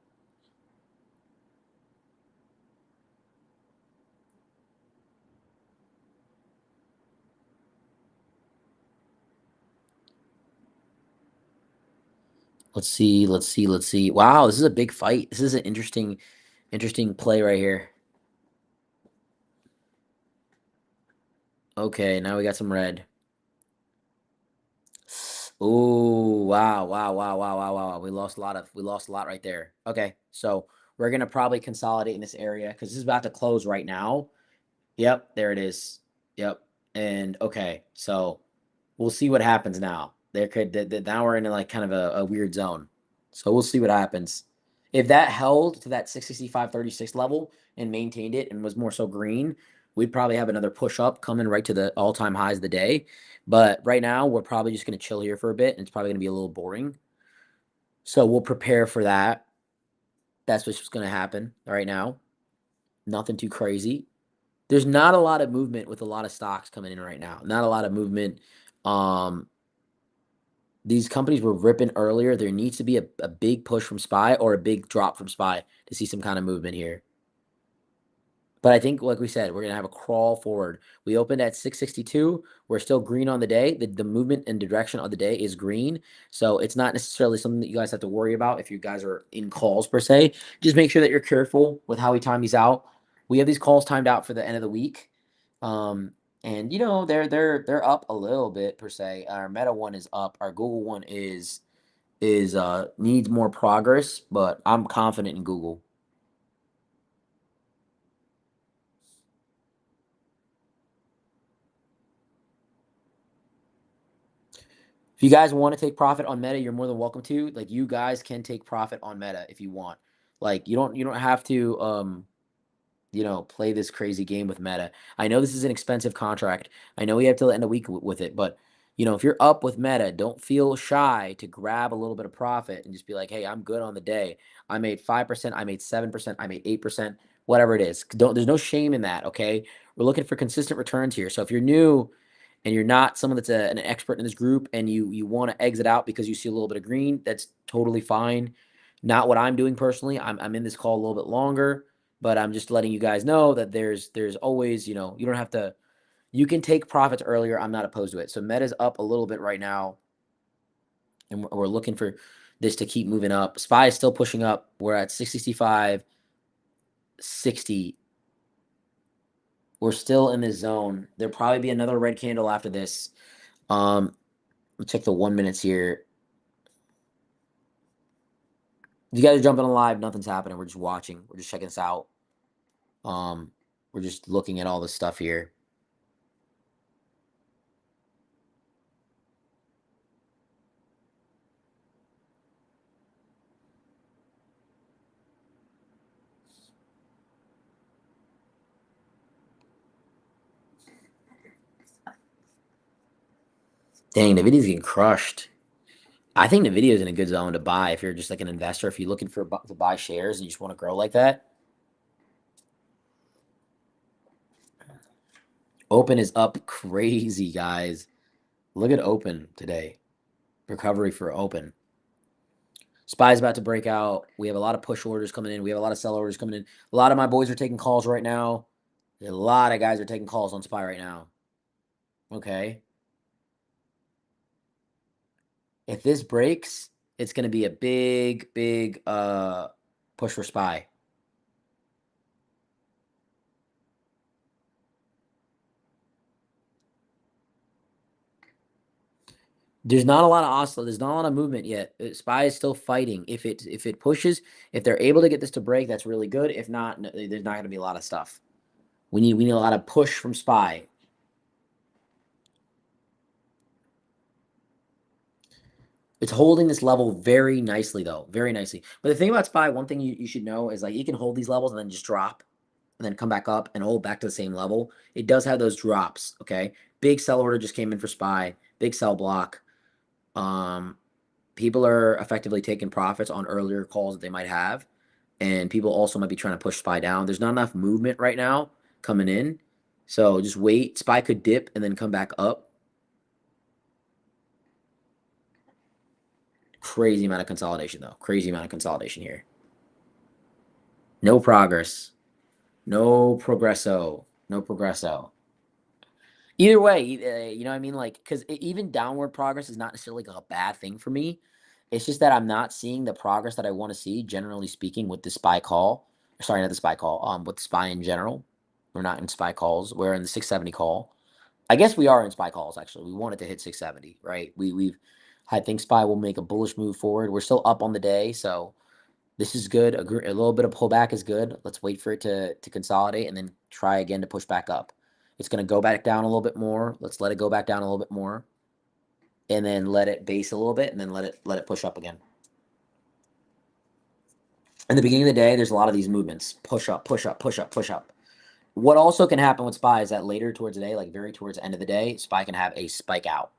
[SPEAKER 1] Let's see. Wow, this is a big fight. This is an interesting play right here. Okay, now we got some red. Oh, wow. We lost a lot right there. Okay, so we're gonna probably consolidate in this area because this is about to close right now. Yep, there it is. Yep. And okay, so we'll see what happens now. Now we're in like kind of a weird zone. So we'll see what happens. If that held to that 665.36 level and maintained it and was more so green, we'd probably have another push up coming right to the all-time highs of the day. But right now, we're probably just going to chill here for a bit, and it's probably going to be a little boring. So we'll prepare for that. That's what's going to happen right now. Nothing too crazy. There's not a lot of movement with a lot of stocks coming in right now. Not a lot of movement. Um, these companies were ripping earlier. There needs to be a big push from SPY or a big drop from SPY to see some kind of movement here. But I think, like we said, we're going to have a crawl forward. We opened at 662. We're still green on the day. The movement and direction of the day is green. So it's not necessarily something that you guys have to worry about if you guys are in calls per se. Just make sure that you're careful with how we time these out. We have these calls timed out for the end of the week. And they're up a little bit per se. Our Meta one is up. Our Google one is needs more progress, but I'm confident in Google. If you guys want to take profit on Meta, you're more than welcome to. Like you guys can take profit on Meta if you want. Like you don't have to play this crazy game with Meta. I know this is an expensive contract. I know we have till the end of the week with it, but if you're up with meta, don't feel shy to grab a little bit of profit and just be like, hey, I'm good on the day. I made 5%, I made 7%, I made 8%, whatever it is. There's no shame in that, okay? We're looking for consistent returns here. So if you're new and you're not someone that's an expert in this group and you want to exit out because you see a little bit of green, that's totally fine. Not what I'm doing personally. I'm in this call a little bit longer, but I'm just letting you guys know that there's always, you don't have to. You can take profits earlier. I'm not opposed to it. So Meta's up a little bit right now, and we're looking for this to keep moving up. SPY is still pushing up. We're at 665, 60. We're still in this zone. There'll probably be another red candle after this. Let's check the 1 minutes here. You guys are jumping on live. Nothing's happening. We're just watching. We're just checking this out. We're just looking at all this stuff here. Dang, the video's getting crushed. I think the video is in a good zone to buy if you're just like an investor. If you're looking to buy shares and you just want to grow like that. Open is up crazy, guys. Look at Open today. Recovery for Open. SPY's about to break out. We have a lot of push orders coming in. We have a lot of sell orders coming in. A lot of my boys are taking calls right now. A lot of guys are taking calls on SPY right now. Okay. If this breaks, it's going to be a big, big push for SPY. There's not a lot of oscillation. There's not a lot of movement yet. SPY is still fighting. If it pushes, if they're able to get this to break, that's really good. If not, there's not going to be a lot of stuff. We need a lot of push from SPY. It's holding this level very nicely, though, very nicely. But the thing about SPY, one thing you should know is like you can hold these levels and then just drop, and then come back up and hold back to the same level. It does have those drops. Okay, big sell order just came in for SPY. Big sell block. People are effectively taking profits on earlier calls that they might have, and people also might be trying to push SPY down. There's not enough movement right now coming in, so just wait. SPY could dip and then come back up. Crazy amount of consolidation, though. Crazy amount of consolidation here. No progress. No progresso. No progresso. Either way, you know what I mean? Like, because even downward progress is not necessarily like a bad thing for me. It's just that I'm not seeing the progress that I want to see, generally speaking, with the SPY call. Sorry, not the SPY call. With the SPY in general. We're not in SPY calls. We're in the 670 call. I guess we are in SPY calls, actually. We wanted to hit 670, right? I think SPY will make a bullish move forward. We're still up on the day, so this is good. A little bit of pullback is good. Let's wait for it to consolidate and then try again to push back up. It's going to go back down a little bit more. Let's let it go back down a little bit more, and then let it base a little bit, and then let it push up again. In the beginning of the day, there's a lot of these movements: push up, push up, push up, push up. What also can happen with SPY is that later towards the day, like very towards the end of the day, SPY can have a spike out.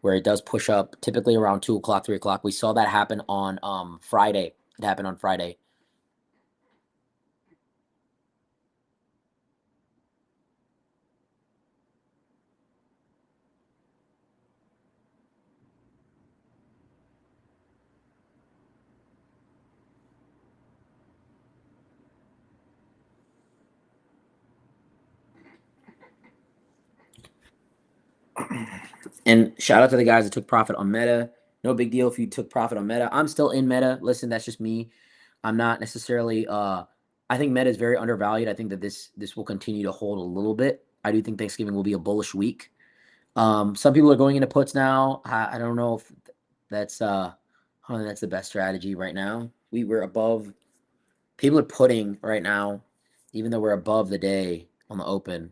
[SPEAKER 1] Where it does push up, typically around 2 o'clock, 3 o'clock. We saw that happen on Friday. It happened on Friday. And shout out to the guys that took profit on Meta. No big deal if you took profit on Meta. I'm still in Meta. Listen, that's just me. I'm not necessarily I think Meta is very undervalued. I think that this will continue to hold a little bit. I do think Thanksgiving will be a bullish week. Some people are going into puts now. I don't know if that's I don't think that's the best strategy right now. We're above, people are putting right now, even though we're above the day on the open.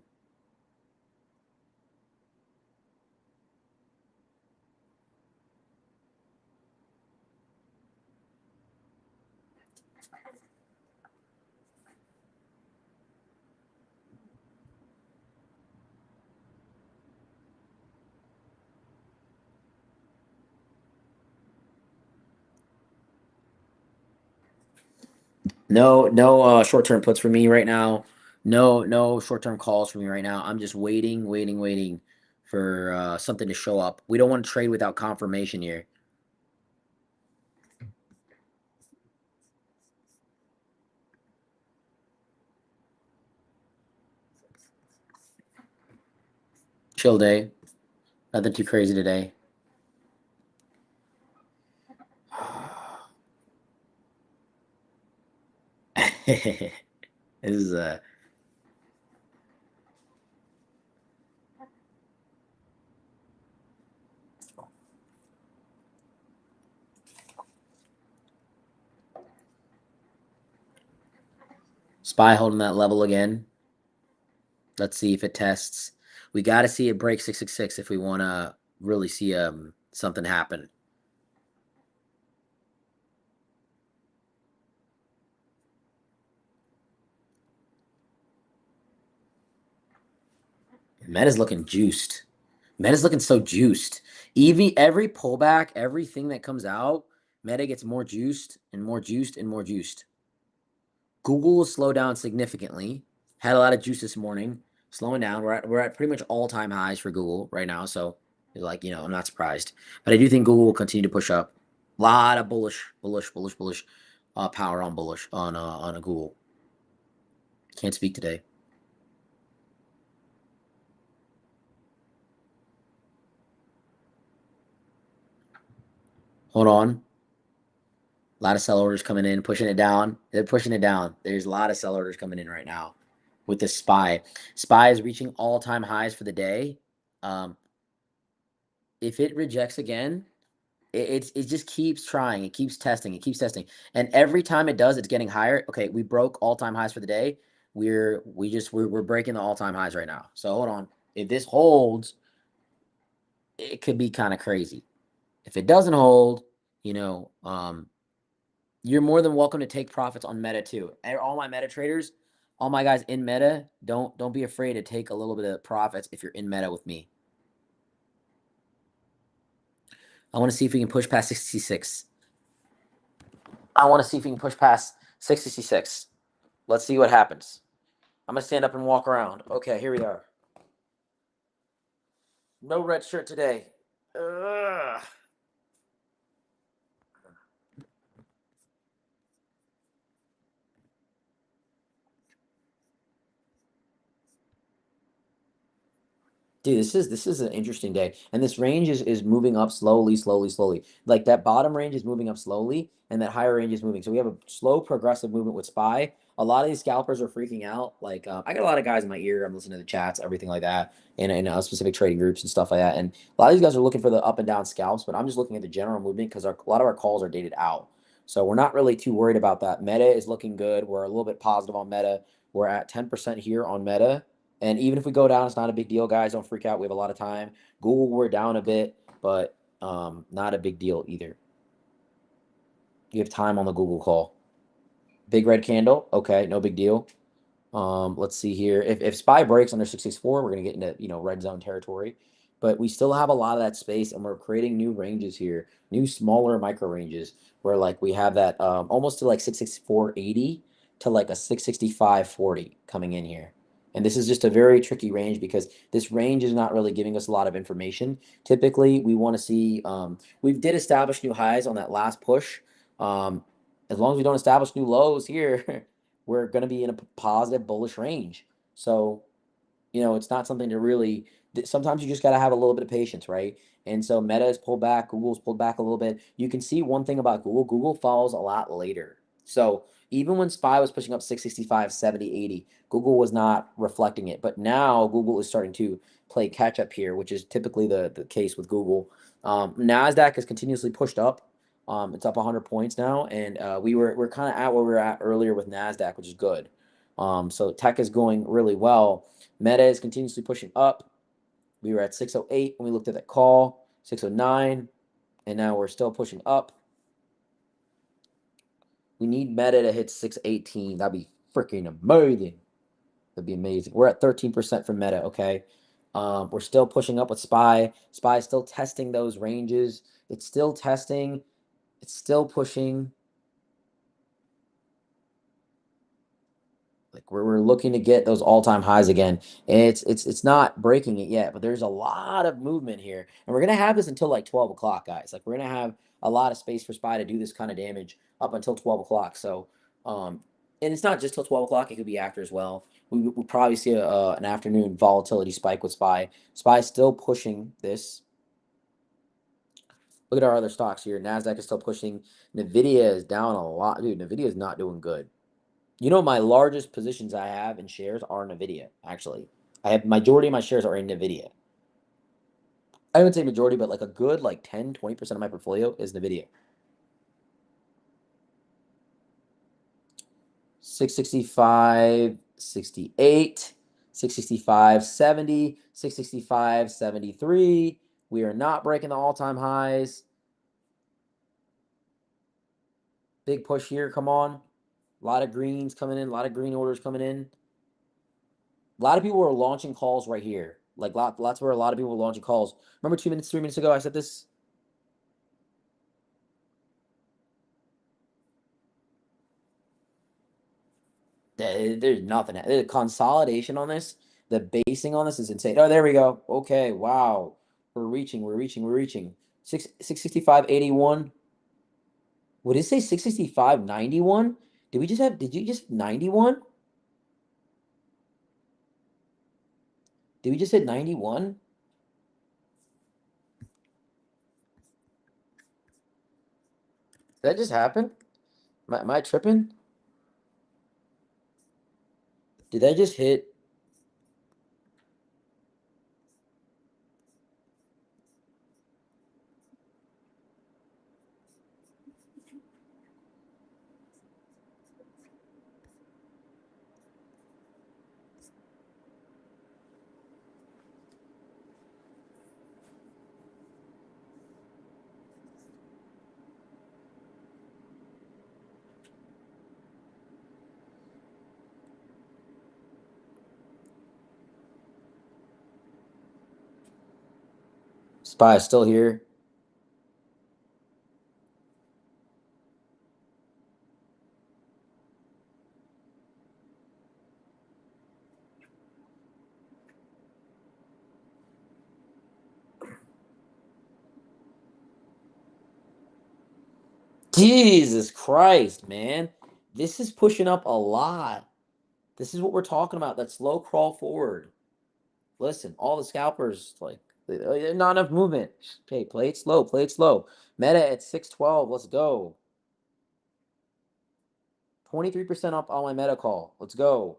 [SPEAKER 1] No short-term puts for me right now. No short-term calls for me right now. I'm just waiting for something to show up. We don't want to trade without confirmation here. Chill day. Nothing too crazy today. This is SPY holding that level again. Let's see if it tests. We got to see it break 666 if we want to really see something happen. Meta's looking juiced. Meta's looking so juiced. Every pullback, everything that comes out, Meta gets more juiced and more juiced and more juiced. Google will slow down significantly. Had a lot of juice this morning, slowing down. We're at pretty much all-time highs for Google right now, so like I'm not surprised. But I do think Google will continue to push up. A lot of bullish power on bullish on a Google. Can't speak today. Hold on. A lot of sell orders coming in, pushing it down. They're pushing it down. There's a lot of sell orders coming in right now with this SPY. SPY is reaching all-time highs for the day. Um, if it rejects again, it just keeps trying. It keeps testing. It keeps testing. And every time it does, it's getting higher. Okay, we broke all-time highs for the day. We're breaking the all-time highs right now. So hold on. If this holds, it could be kind of crazy. If it doesn't hold, you're more than welcome to take profits on Meta too. All my Meta traders, all my guys in Meta, don't be afraid to take a little bit of profits if you're in Meta with me. I want to see if we can push past 66. I want to see if we can push past 66. Let's see what happens. I'm gonna stand up and walk around. Okay, here we are. No red shirt today. Ugh. Dude, this is an interesting day, and this range is moving up slowly. Like that bottom range is moving up slowly, and that higher range is moving. So we have a slow progressive movement with SPY. A lot of these scalpers are freaking out. Like I got a lot of guys in my ear. I'm listening to the chats, everything like that, in specific trading groups and stuff like that. And a lot of these guys are looking for the up and down scalps, but I'm just looking at the general movement because a lot of our calls are dated out. So we're not really too worried about that. Meta is looking good. We're a little bit positive on Meta. We're at 10% here on Meta. And even if we go down, it's not a big deal, guys. Don't freak out. We have a lot of time. Google, we're down a bit, but not a big deal either. You have time on the Google call. Big red candle. Okay, no big deal. Let's see here. If SPY breaks under 664, we're gonna get into red zone territory. But we still have a lot of that space, and we're creating new ranges here, new smaller micro ranges where like we have that almost to like 664.80 to like a 665.40 coming in here. And this is just a very tricky range because this range is not really giving us a lot of information. Typically, we want to see we did establish new highs on that last push. Um, as long as we don't establish new lows here, we're going to be in a positive bullish range. So, it's not something to really. Sometimes you just got to have a little bit of patience, right? And so Meta has pulled back, Google's pulled back a little bit. You can see one thing about Google, Google falls a lot later. So even when SPY was pushing up 665, 70, 80, Google was not reflecting it. But now Google is starting to play catch up here, which is typically the case with Google. NASDAQ has continuously pushed up. It's up 100 points now, and we're kind of at where we were at earlier with NASDAQ, which is good. So tech is going really well. Meta is continuously pushing up. We were at 608 when we looked at that call, 609, and now we're still pushing up. We need Meta to hit 618. That'd be freaking amazing. That'd be amazing. We're at 13% for Meta, okay? We're still pushing up with SPY. SPY is still testing those ranges. It's still testing. It's still pushing. Like we're looking to get those all-time highs again. And it's not breaking it yet, but there's a lot of movement here. And we're gonna have this until like 12 o'clock, guys. Like we're gonna have a lot of space for SPY to do this kind of damage up until 12 o'clock. So and it's not just till 12 o'clock, it could be after as well. We'll probably see an afternoon volatility spike with SPY. SPY is still pushing this. Look at our other stocks here. NASDAQ is still pushing. NVIDIA is down a lot. Dude, NVIDIA is not doing good. You know, my largest positions I have in shares are NVIDIA, actually. I have majority of my shares are in NVIDIA. I wouldn't say majority, but like a good like 10, 20% of my portfolio is NVIDIA. 665, 68, 665, 70, 665, 73. We are not breaking the all-time highs. Big push here, come on. A lot of greens coming in, a lot of green orders coming in. A lot of people were launching calls right here. Like lots where a lot of people were launching calls. Remember 2 minutes, 3 minutes ago, I said this? There's nothing. The consolidation on this, the basing on this is insane. Oh, there we go. Okay, wow. We're reaching, we're reaching, we're reaching. 665.81. Would it say 665.91? Did you just 91? Did we just hit 91? Did that just happen? Am I tripping? Did that just hit? SPY is still here. Jesus Christ, man. This is pushing up a lot. This is what we're talking about. That slow crawl forward. Listen, all the scalpers, like, not enough movement. Okay, play it slow, play it slow. Meta at 612. Let's go. 23% up on my meta call. Let's go.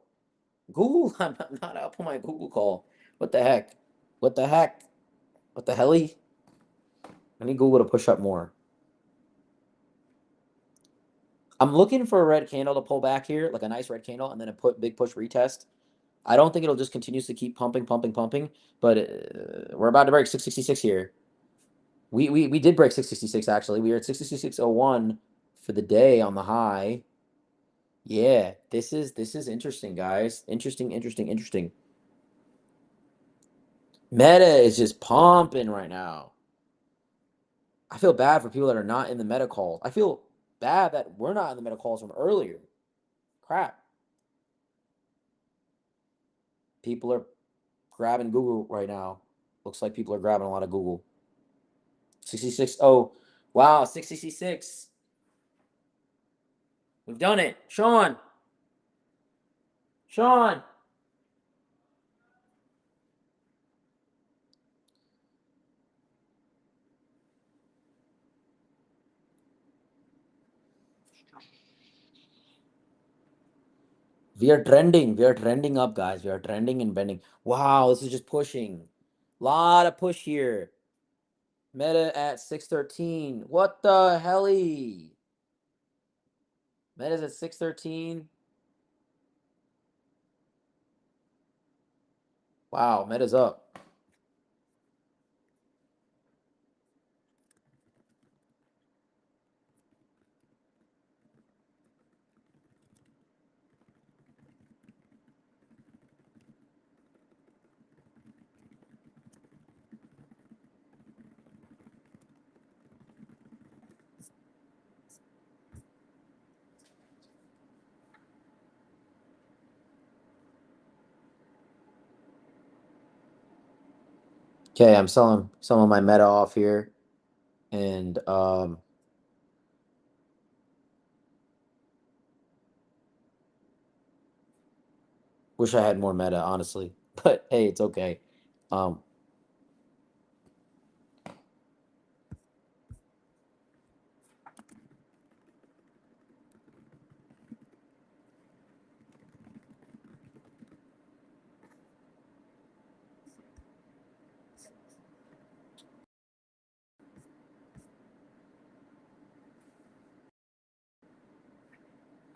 [SPEAKER 1] Google, I'm not up on my Google call. What the heck? What the heck? What the helly? I need Google to push up more. I'm looking for a red candle to pull back here, like a nice red candle, and then a big push retest. I don't think it'll just continuously keep pumping, pumping, pumping. But we're about to break 666 here. We did break 666 actually. We were at 666.01 for the day on the high. Yeah, this is interesting, guys. Interesting, interesting, interesting. Meta is just pumping right now. I feel bad for people that are not in the meta calls. I feel bad that we're not in the meta calls from earlier. Crap. People are grabbing Google right now. Looks like people are grabbing a lot of Google. 66. Oh, wow. 666. We've done it. Sean. Sean. We are trending. We are trending up, guys. We are trending and bending. Wow, this is just pushing. Lot of push here. Meta at 613. What the helly? Meta's at 613. Wow, Meta's up. Okay, I'm selling some of my meta off here, and wish I had more meta, honestly. But hey, it's okay. Um,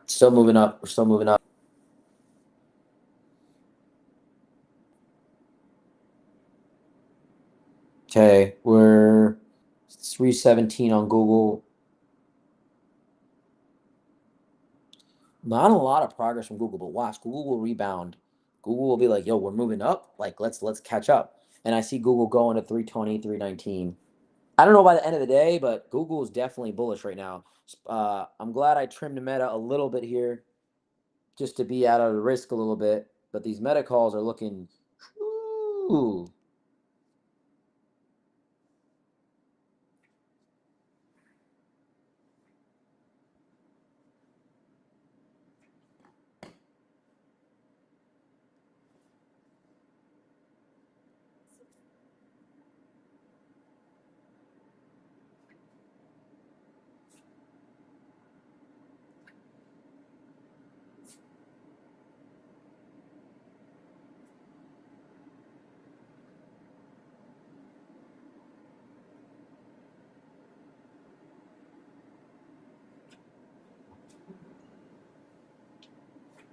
[SPEAKER 1] Still moving up. We're still moving up. Okay, we're 317 on Google. Not a lot of progress from Google, but watch, Google will rebound. Google will be like, "Yo, we're moving up. Like, let's catch up." And I see Google going to 320, 319. I don't know by the end of the day, but Google is definitely bullish right now. I'm glad I trimmed the meta a little bit here just to be out of the risk a little bit. But these meta calls are looking. Ooh.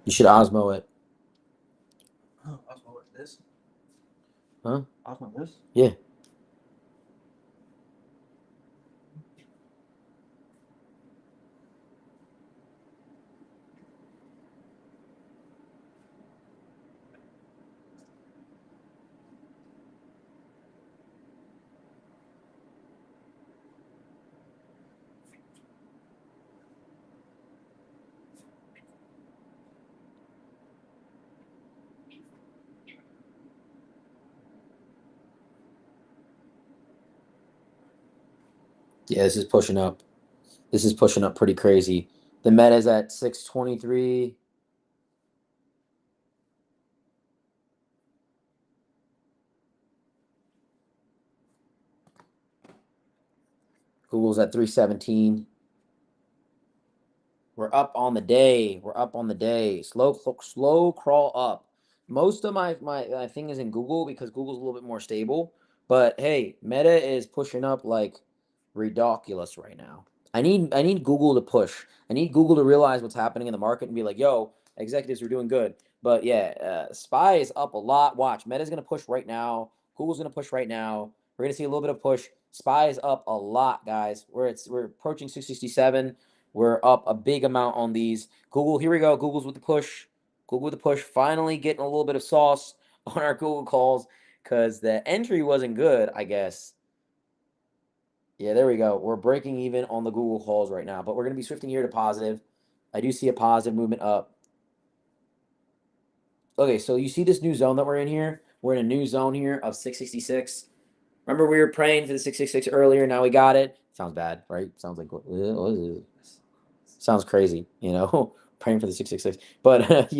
[SPEAKER 1] You should Osmo it.
[SPEAKER 2] Osmo this?
[SPEAKER 1] Huh?
[SPEAKER 2] Osmo this?
[SPEAKER 1] Yeah. Yeah, this is pushing up. This is pushing up pretty crazy. The meta's at 623. Google's at 317. We're up on the day. We're up on the day. Slow crawl up. Most of my thing is in Google because Google's a little bit more stable. But hey, Meta is pushing up like ridiculous right now. I need Google to push. I need Google to realize what's happening in the market and be like, "Yo, executives are doing good." But yeah, Spy is up a lot. Watch, Meta's gonna push right now. Google's gonna push right now. We're gonna see a little bit of push. Spy is up a lot, guys. We're approaching 667. We're up a big amount on these. Google, here we go. Google's with the push. Google with the push. Finally getting a little bit of sauce on our Google calls because the entry wasn't good, I guess. Yeah, there we go. We're breaking even on the Google calls right now, but we're going to be shifting here to positive. I do see a positive movement up. Okay, so you see this new zone that we're in here? We're in a new zone here of 666. Remember we were praying for the 666 earlier. Now we got it. Sounds bad, right? Sounds like what is it? Sounds crazy, praying for the 666. But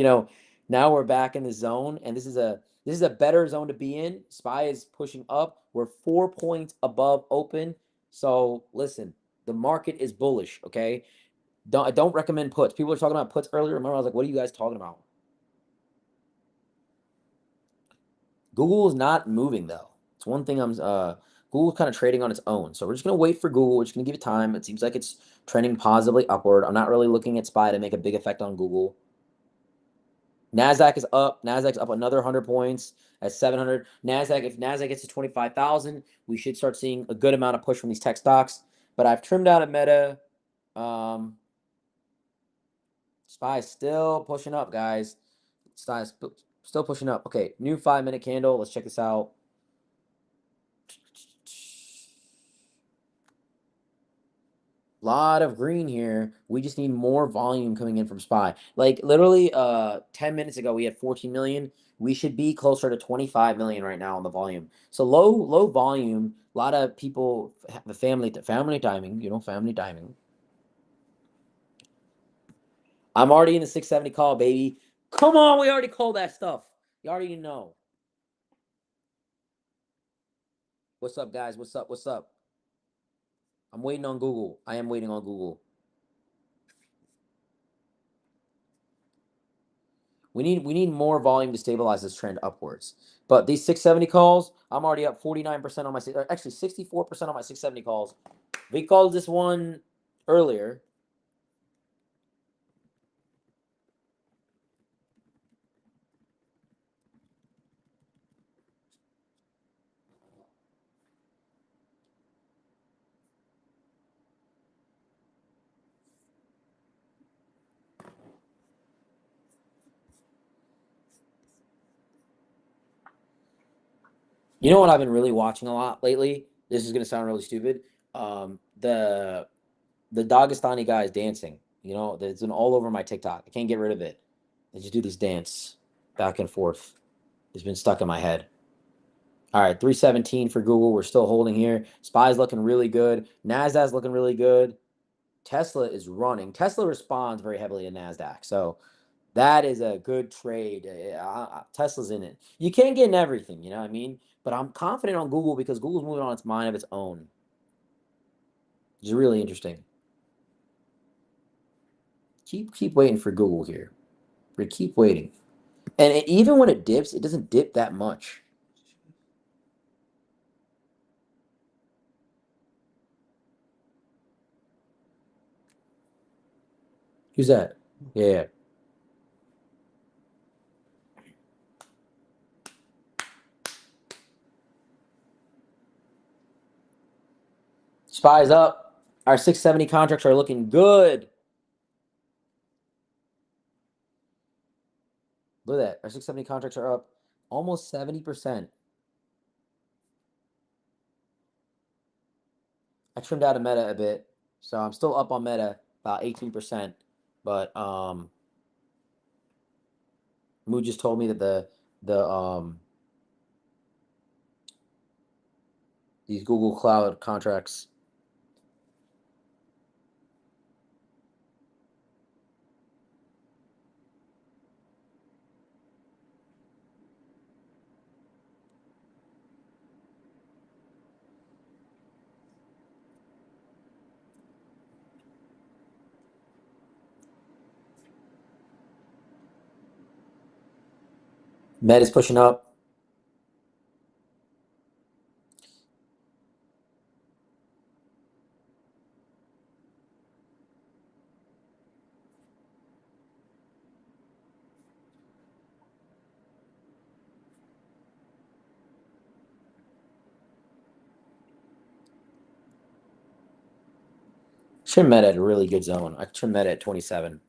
[SPEAKER 1] now we're back in the zone, and this is a better zone to be in. Spy is pushing up. We're 4 points above open. So listen, the market is bullish. Okay, I don't recommend puts. People were talking about puts earlier. Remember, I was like, what are you guys talking about? Google is not moving though. It's one thing Google's kind of trading on its own. So we're just gonna wait for Google. We're just gonna give it time. It seems like it's trending positively upward. I'm not really looking at SPY to make a big effect on Google. Nasdaq is up. Nasdaq's up another 100 points at 700. Nasdaq, if Nasdaq gets to 25,000, we should start seeing a good amount of push from these tech stocks. But I've trimmed out a Meta. Um, SPY is still pushing up, guys. SPY is still pushing up. Okay, new 5-minute candle. Let's check this out. Lot of green here. We just need more volume coming in from SPY. Like literally 10 minutes ago we had 14 million. We should be closer to 25 million right now on the volume. So low volume. A lot of people have the family timing. Family timing. I'm already in the 670 call, baby. Come on, we already called that stuff. You already know. What's up, guys? What's up? What's up? I'm waiting on Google. I am waiting on Google. We need more volume to stabilize this trend upwards. But these 670 calls, I'm already up 49% on my actually 64% on my 670 calls. We called this one earlier. You know what I've been really watching a lot lately? This is gonna sound really stupid. The Dagestani guy is dancing. It's been all over my TikTok. I can't get rid of it. They just do this dance back and forth. It's been stuck in my head. All right, 317 for Google. We're still holding here. SPY's looking really good. NASDAQ's looking really good. Tesla is running. Tesla responds very heavily to NASDAQ. So that is a good trade. Tesla's in it. You can't get in everything, you know what I mean? But I'm confident on Google because Google's moving on its mind of its own. It's really interesting. Keep waiting for Google here. We keep waiting. And even when it dips, it doesn't dip that much. Who's that? Yeah. SPY's up. Our 670 contracts are looking good. Look at that. Our 670 contracts are up almost 70%. I trimmed out of Meta a bit, so I'm still up on Meta about 18%. But Moo just told me that the these Google Cloud contracts. Meta's pushing up. Trim Meta at a really good zone. I trim Meta at 27.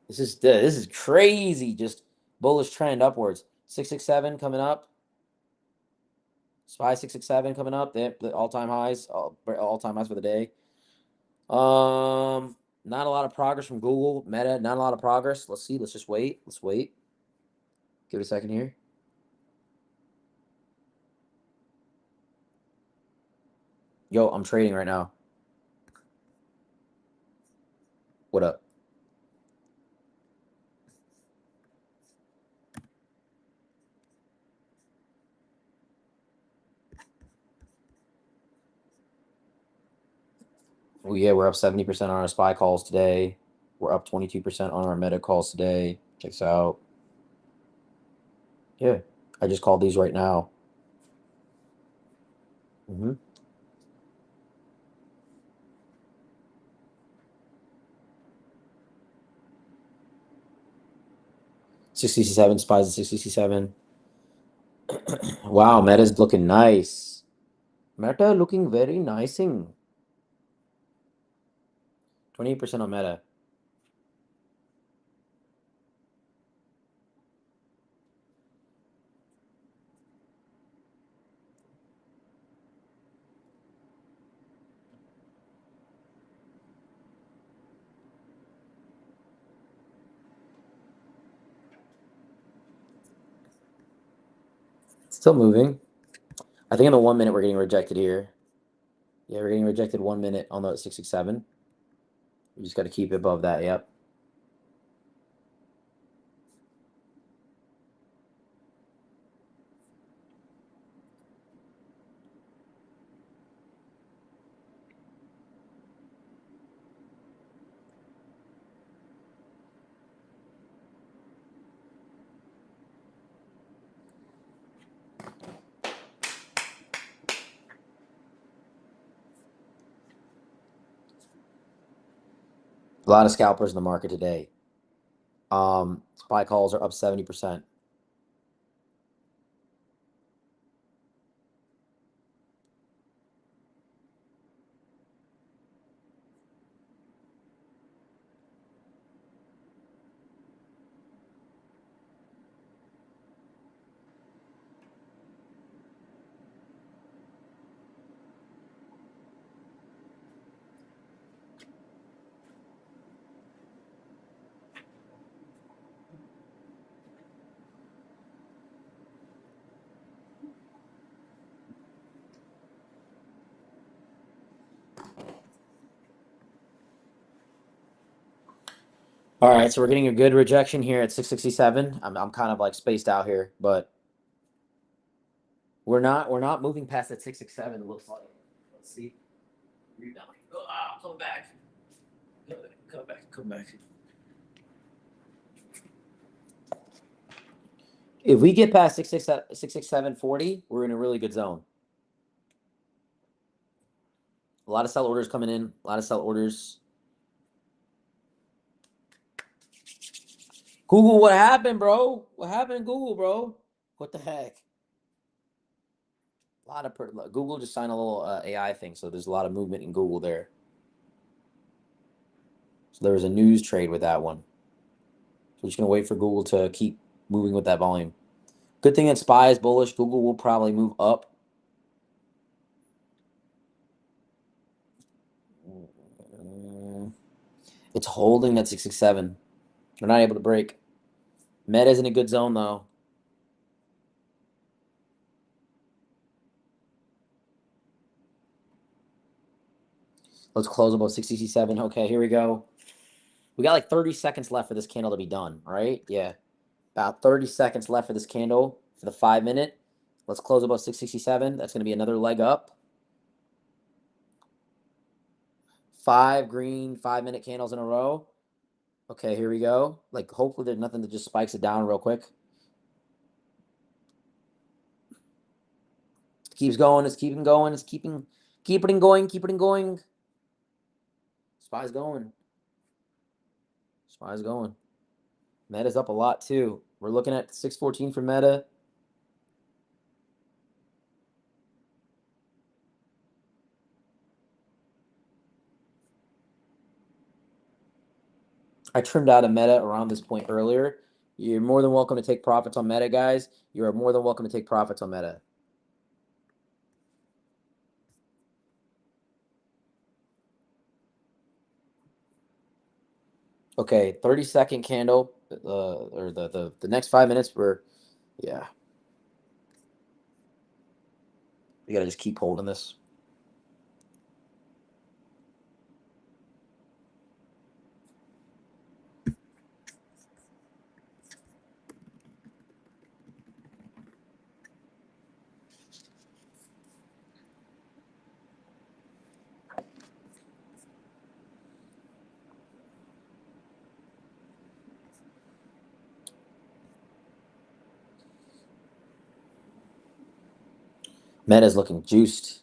[SPEAKER 1] This is crazy. Just bullish trend upwards. 667 coming up. SPY 667 coming up. The all-time highs, all-time highs for the day. Not a lot of progress from Google. Meta, not a lot of progress. Let's see. Let's just wait. Let's wait. Give it a second here. Yo, I'm trading right now. What up? Oh yeah, we're up 70% on our SPY calls today. We're up 22% on our Meta calls today. Check this out. Yeah, I just called these right now. 667 SPY's at 667. Wow, Meta's looking nice. Meta looking very nicing. 28% on Meta. Still moving. I think in the 1 minute we're getting rejected here. Yeah, we're getting rejected 1 minute on the 667. We just got to keep it above that. Yep. A lot of scalpers in the market today. Buy calls are up 70%. All right, so we're getting a good rejection here at 667. I'm kind of like spaced out here, but we're not moving past that 667. It looks like. Let's see. Rebound. Oh, come back. Come back. Come back. If we get past 667.40, we're in a really good zone. A lot of sell orders coming in. A lot of sell orders. Google, what happened, bro? What happened, Google, bro? What the heck? A lot of Google just signed a little AI thing, so there's a lot of movement in Google there. So there was a news trade with that one. So we're just gonna wait for Google to keep moving with that volume. Good thing that SPY is bullish. Google will probably move up. It's holding that 667. We're not able to break. Meta's in a good zone though. Let's close above 667. Okay, here we go. We got like 30 seconds left for this candle to be done, right? Yeah. About 30 seconds left for this candle for the 5 minute. Let's close above 667. That's going to be another leg up. 5 green 5 minute candles in a row. Okay, here we go. Like, hopefully there's nothing that just spikes it down real quick. It keeps going. It's keeping going. It's keep it going. Keep it going. SPY's going. SPY's going. Meta's up a lot too. We're looking at 614 for Meta. I trimmed out a Meta around this point earlier. You're more than welcome to take profits on Meta, guys. You are more than welcome to take profits on Meta. Okay, 30-second candle, or the next 5 minutes were, yeah. You gotta just keep holding this. Meta's looking juiced.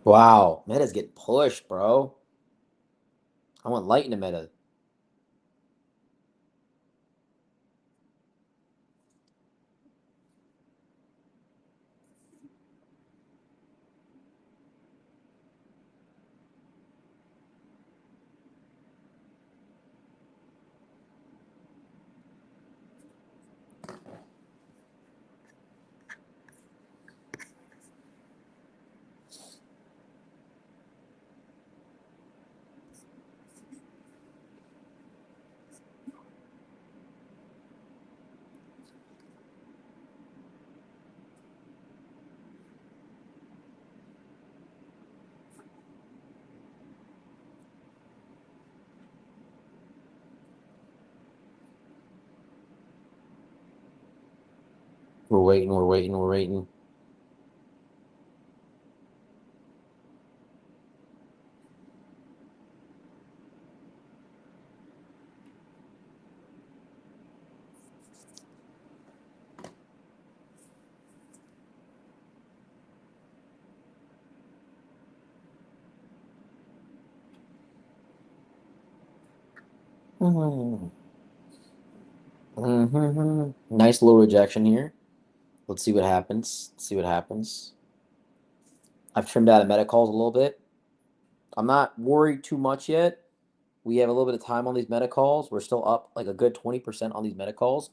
[SPEAKER 1] Wow, Meta's getting pushed, bro. I want light into Meta. We're waiting, we're waiting, we're waiting. Mm-hmm. Mm-hmm. Nice little rejection here. Let's see what happens. Let's see what happens. I've trimmed out of meta calls a little bit. I'm not worried too much yet. We have a little bit of time on these meta calls. We're still up like a good 20% on these meta calls.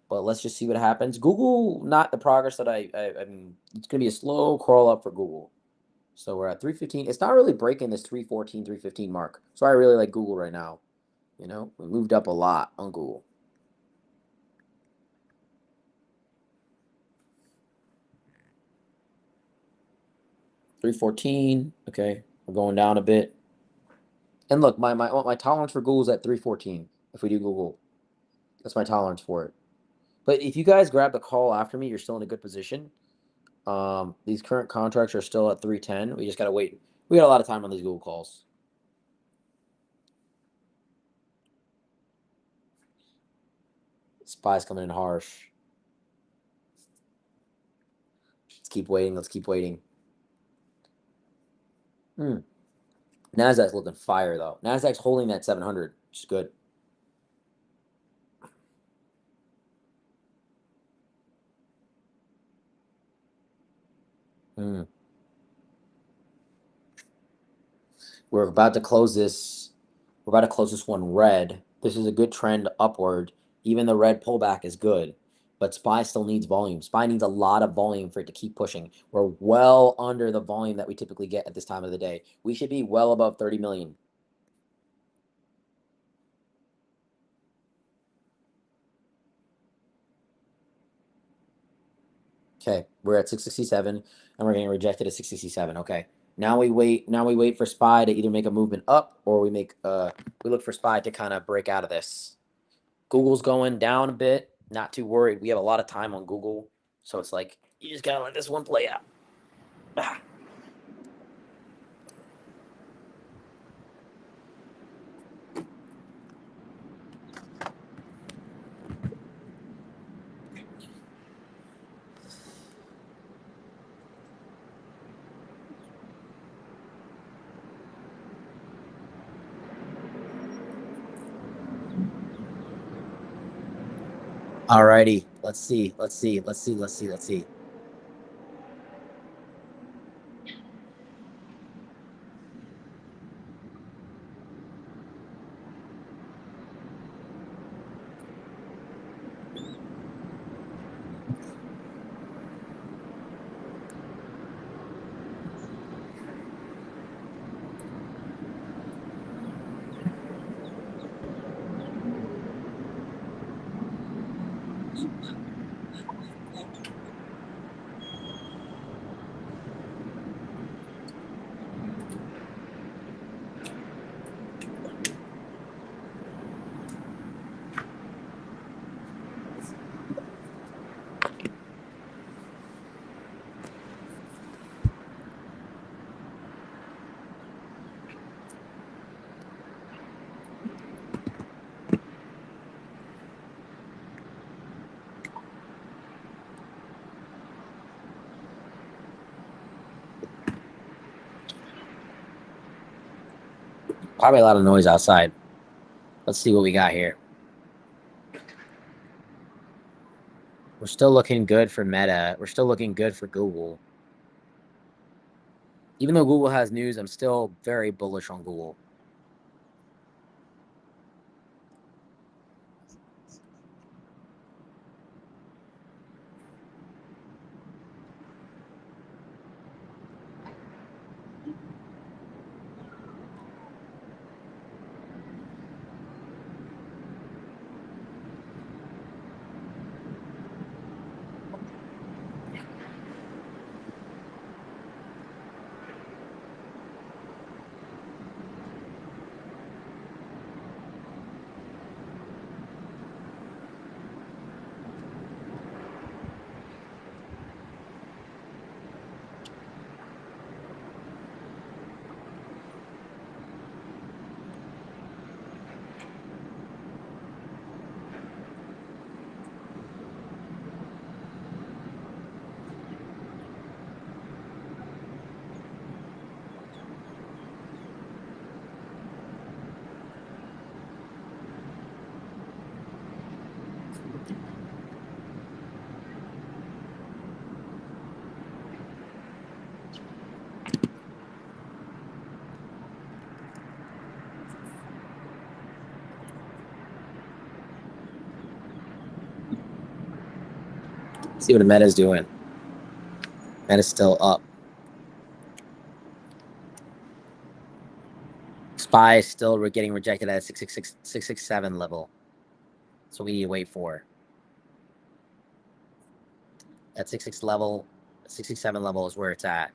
[SPEAKER 1] But let's just see what happens. Google, not the progress that I mean, it's going to be a slow crawl up for Google. So we're at 315. It's not really breaking this 314, 315 mark. So I really like Google right now. You know, we moved up a lot on Google. 314. Okay. We're going down a bit. And look, my tolerance for Google is at 314 if we do Google. That's my tolerance for it. But if you guys grab the call after me, you're still in a good position. These current contracts are still at 310. We just gotta wait. We got a lot of time on these Google calls. Spy's coming in harsh. Let's keep waiting. Let's keep waiting. Hmm. Nasdaq's looking fire though. Nasdaq's holding that 700, which is good. Hmm. We're about to close this. We're about to close this one red. This is a good trend upward. Even the red pullback is good, but SPY still needs volume. SPY needs a lot of volume for it to keep pushing. We're well under the volume that we typically get at this time of the day. We should be well above 30 million. Okay, we're at 667 and we're getting rejected at 667. Okay. Now we wait. Now we wait for SPY to either make a movement up or we look for SPY to kind of break out of this. Google's going down a bit. Not too worried. We have a lot of time on Google, so it's like you just gotta let this one play out. Ah. Alrighty, let's see, let's see, let's see, let's see, let's see. Probably a lot of noise outside. Let's see what we got here. We're still looking good for Meta. We're still looking good for Google. Even though Google has news, I'm still very bullish on Google. See what the meta's doing. Meta's still up. SPY is still getting rejected at 667 level. So we need to wait for. At 667 level is where it's at.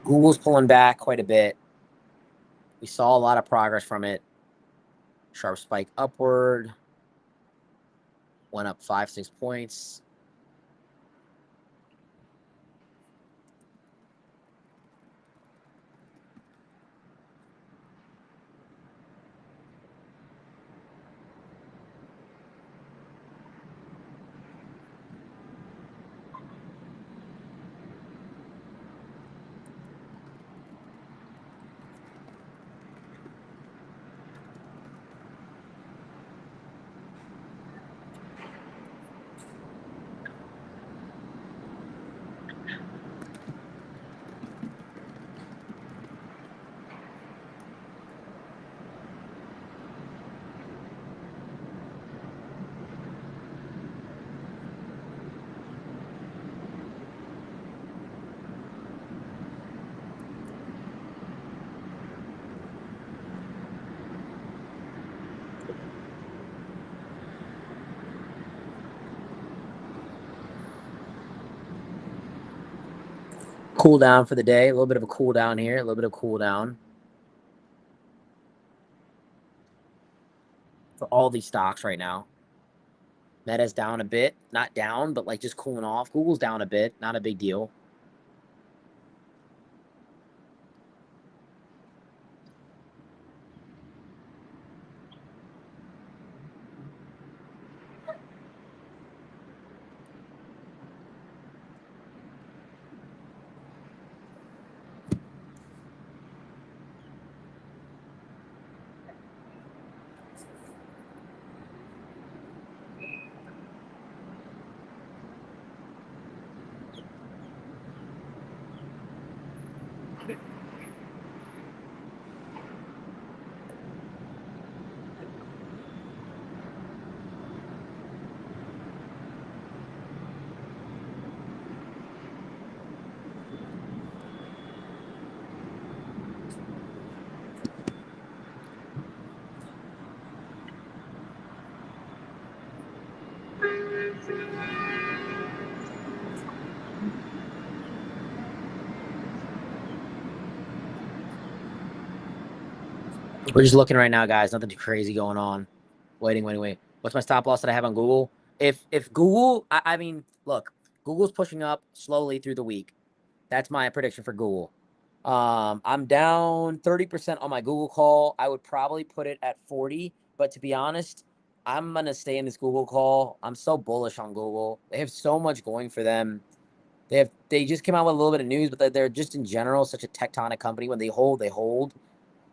[SPEAKER 1] Google's pulling back quite a bit. We saw a lot of progress from it. Sharp spike upward. Went up 5-6 points. Cool down for the day. A little bit of a cool down here. A little bit of cool down for all these stocks right now. Meta's down a bit. Not down, but like just cooling off. Google's down a bit. Not a big deal. We're just looking right now, guys. Nothing too crazy going on. Waiting. What's my stop loss that I have on Google? If Google, I mean, look, Google's pushing up slowly through the week. That's my prediction for Google. I'm down 30% on my Google call. I would probably put it at 40, but to be honest, I'm gonna stay in this Google call. I'm so bullish on Google. They have so much going for them. They just came out with a little bit of news, but they're just in general such a tectonic company. When they hold, they hold.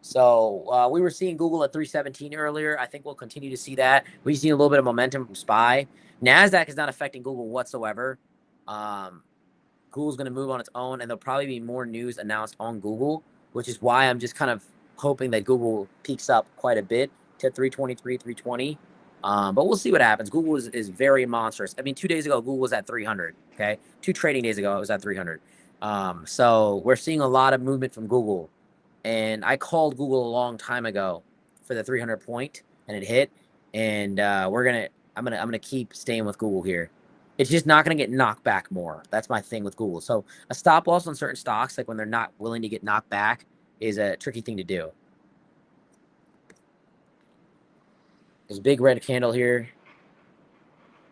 [SPEAKER 1] So we were seeing Google at 317 earlier. I think we'll continue to see that. We've seen a little bit of momentum from SPY. NASDAQ is not affecting Google whatsoever. Google's going to move on its own, and there'll probably be more news announced on Google, which is why I'm just kind of hoping that Google peaks up quite a bit to 323, 320. But we'll see what happens. Google is very monstrous. I mean, 2 days ago, Google was at 300. Okay, 2 trading days ago, it was at 300. So we're seeing a lot of movement from Google. And I called Google a long time ago for the 300 point, and it hit. And I'm gonna keep staying with Google here. It's just not gonna get knocked back more. That's my thing with Google. So a stop loss on certain stocks, like when they're not willing to get knocked back, is a tricky thing to do. There's a big red candle here,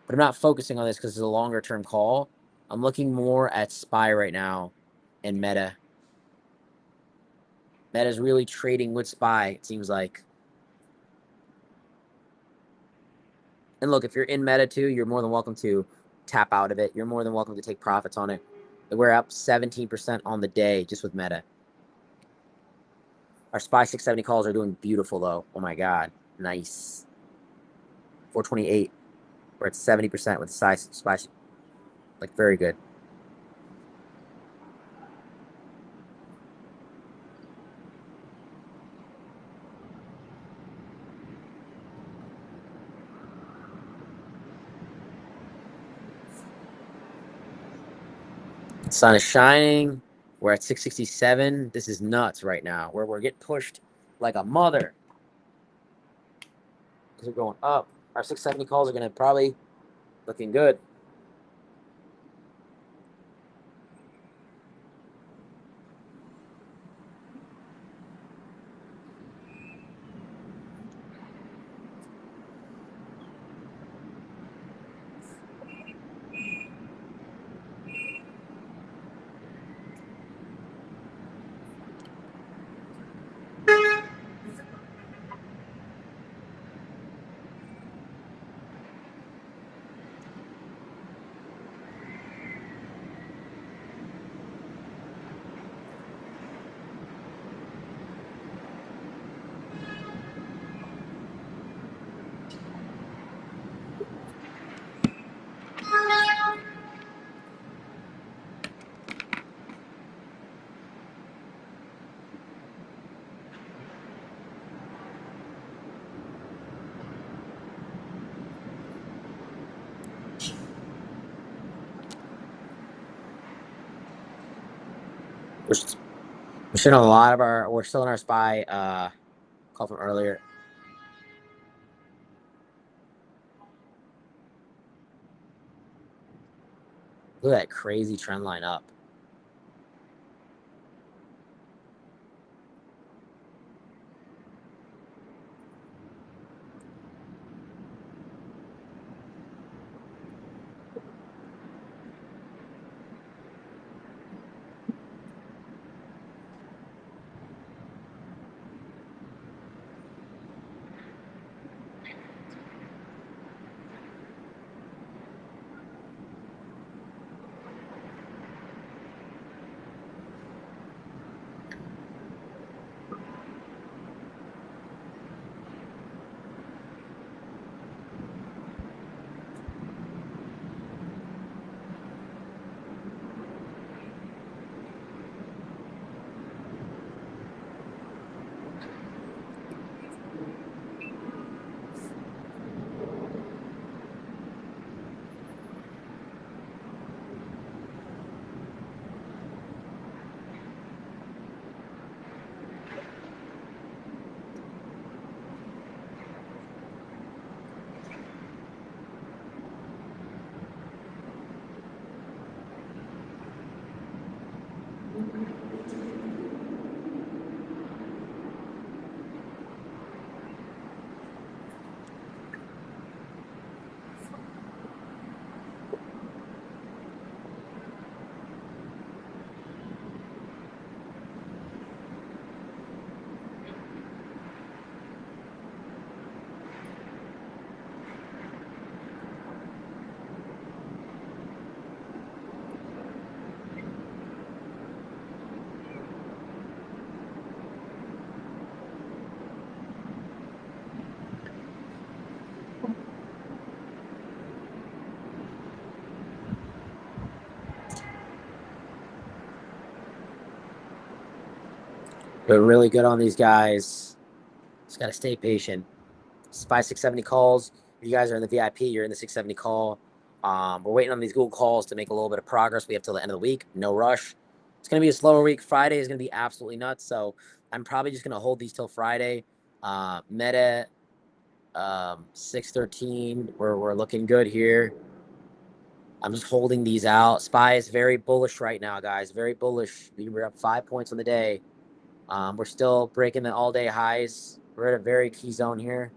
[SPEAKER 1] but I'm not focusing on this because it's a longer term call. I'm looking more at SPY right now and Meta. Meta's really trading with SPY, it seems like. And look, if you're in Meta too, you're more than welcome to tap out of it. You're more than welcome to take profits on it. We're up 17% on the day just with Meta. Our SPY 670 calls are doing beautiful though. Oh my God. Nice. 428. We're at 70% with the size SPY. Like very good. Sun is shining. We're at 667. This is nuts right now. We're getting pushed like a mother. Because we're going up. Our 670 calls are going to probably looking good. We're, we're still in a lot of our. We're still in our spy call from earlier. Look at that crazy trend line up. We're really good on these guys. Just gotta stay patient. Spy 670 calls. If you guys are in the VIP, you're in the 670 call. We're waiting on these Google calls to make a little bit of progress. We have till the end of the week. No rush. It's gonna be a slower week. Friday is gonna be absolutely nuts. So I'm probably just gonna hold these till Friday. Meta 613. We're looking good here. I'm just holding these out. Spy is very bullish right now, guys. Very bullish. We're up 5 points on the day. We're still breaking the all-day highs. We're at a very key zone here.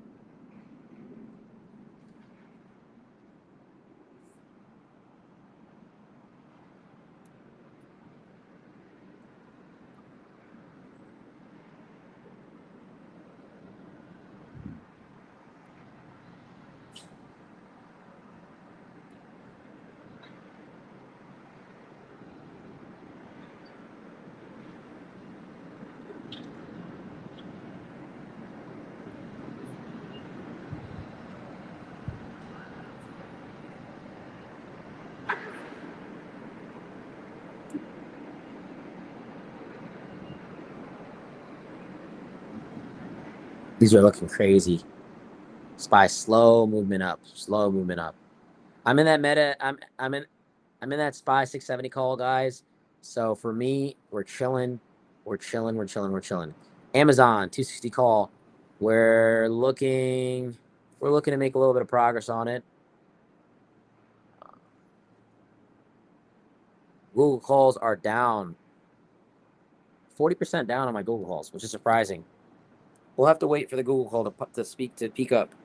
[SPEAKER 1] These are looking crazy. Spy slow movement up, slow movement up. I'm in that meta. I'm in that SPY 670 call, guys. So for me, we're chilling. We're chilling. We're chilling. We're chilling. Amazon 260 call. We're looking. We're looking to make a little bit of progress on it. Google calls are down 40% down on my Google calls, which is surprising. We'll have to wait for the Google call to peak up.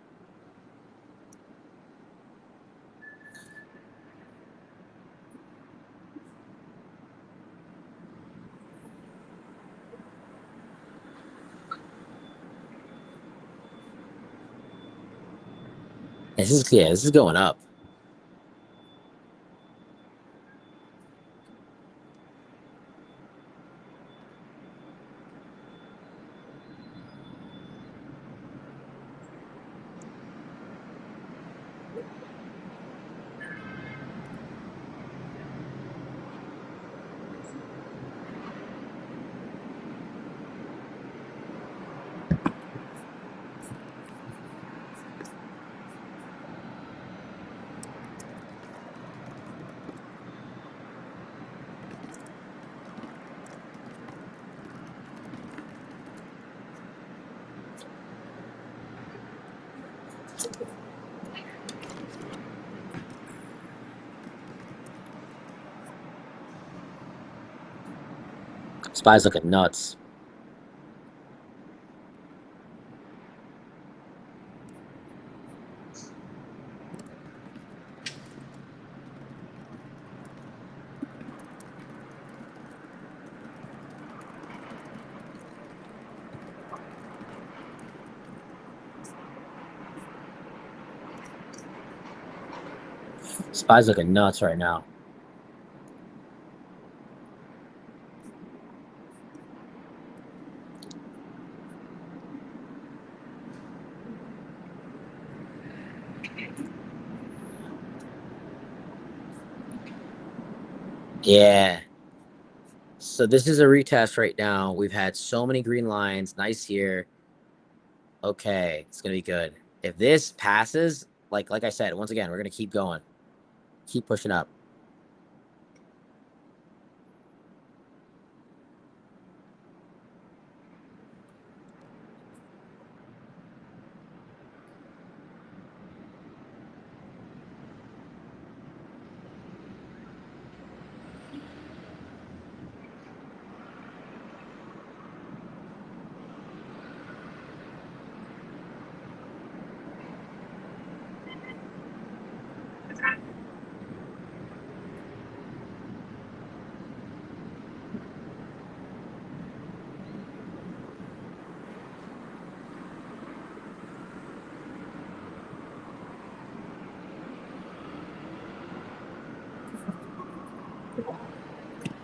[SPEAKER 1] This is going up. SPY's looking nuts. SPY's looking nuts right now. Yeah. So this is a retest right now. We've had so many green lines. Nice here. Okay, it's gonna be good. If this passes, like I said, once again, we're gonna keep going, keep pushing up.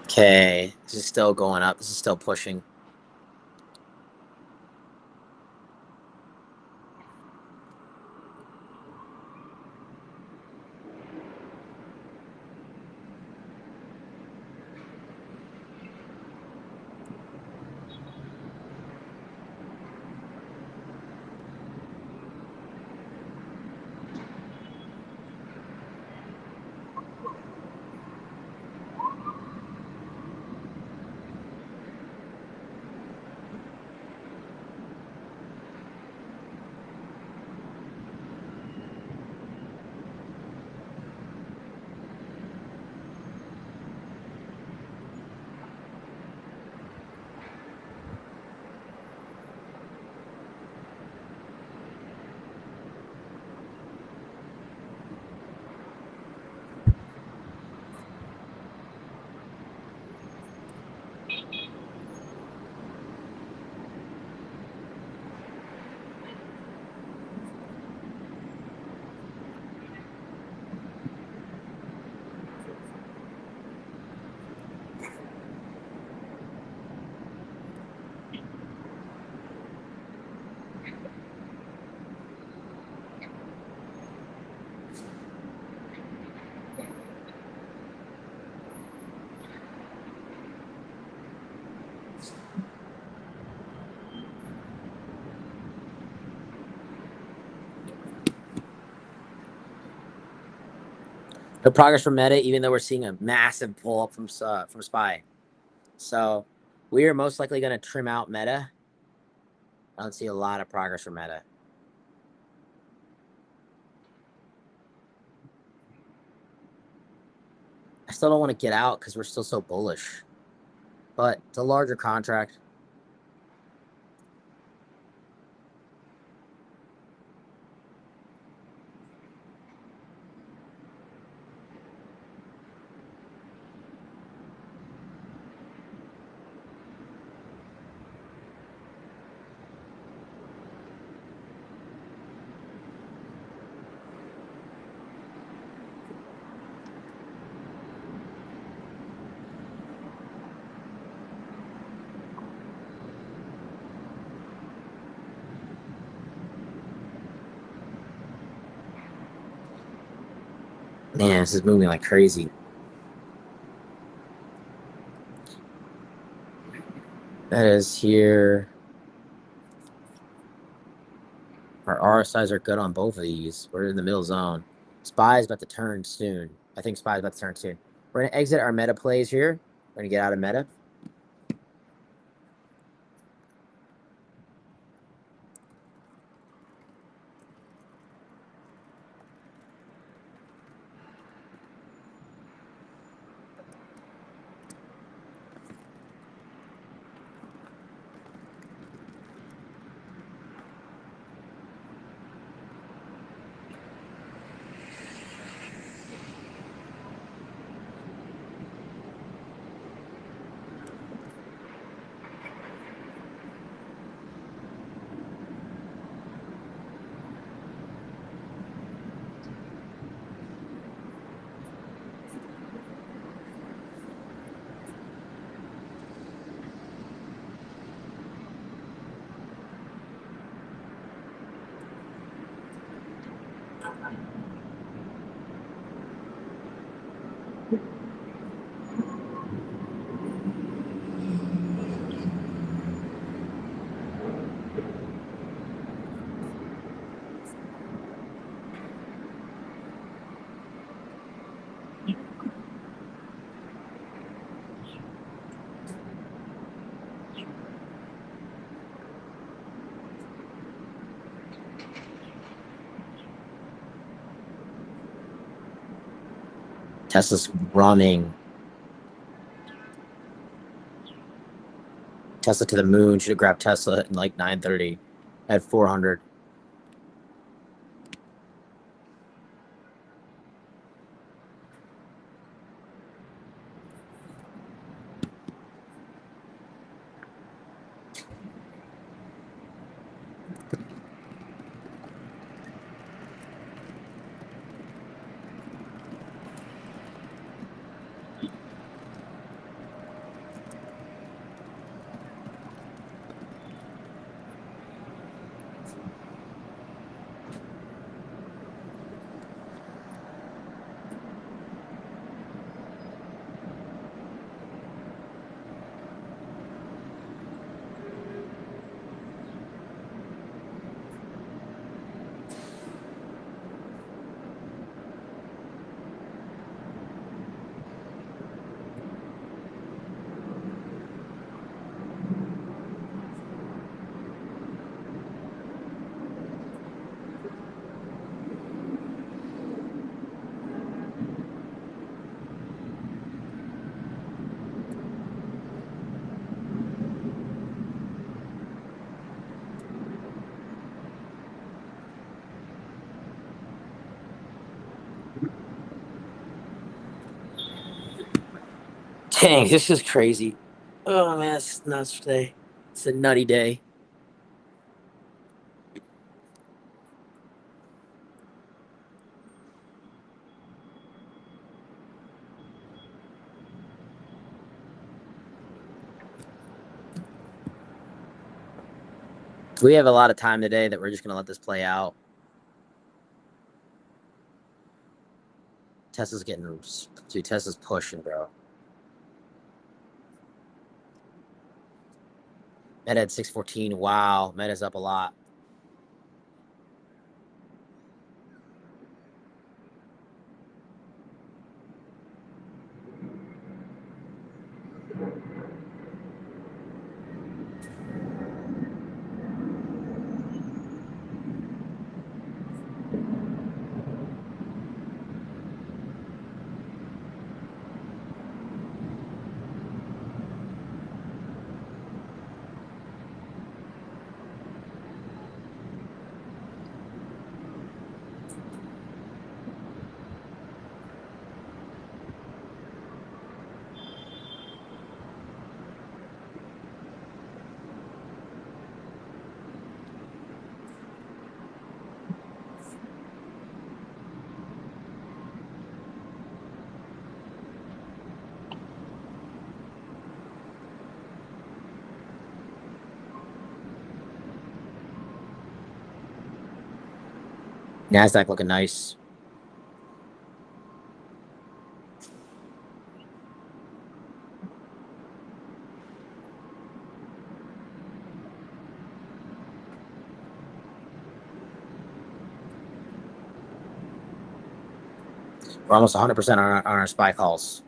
[SPEAKER 1] Okay, this is still going up. This is still pushing. No progress from Meta, even though we're seeing a massive pull up from SPY. So we are most likely going to trim out Meta. I don't see a lot of progress from Meta. I still don't want to get out because we're still so bullish. But it's a larger contract. Man, this is moving like crazy. That is here. Our RSIs are good on both of these. We're in the middle zone. SPY is about to turn soon. I think SPY is about to turn soon. We're going to exit our meta plays here. We're going to get out of meta. Tesla's running. Tesla to the moon. Should have grabbed Tesla at like 9:30 at 400. Dang, this is crazy. Oh man, it's nuts today. It's a nutty day. We have a lot of time today that we're just gonna let this play out. Tesla's Tesla's pushing, bro. Meta at 614. Wow, Meta's up a lot. NASDAQ looking nice. We're almost 100% on our SPY calls.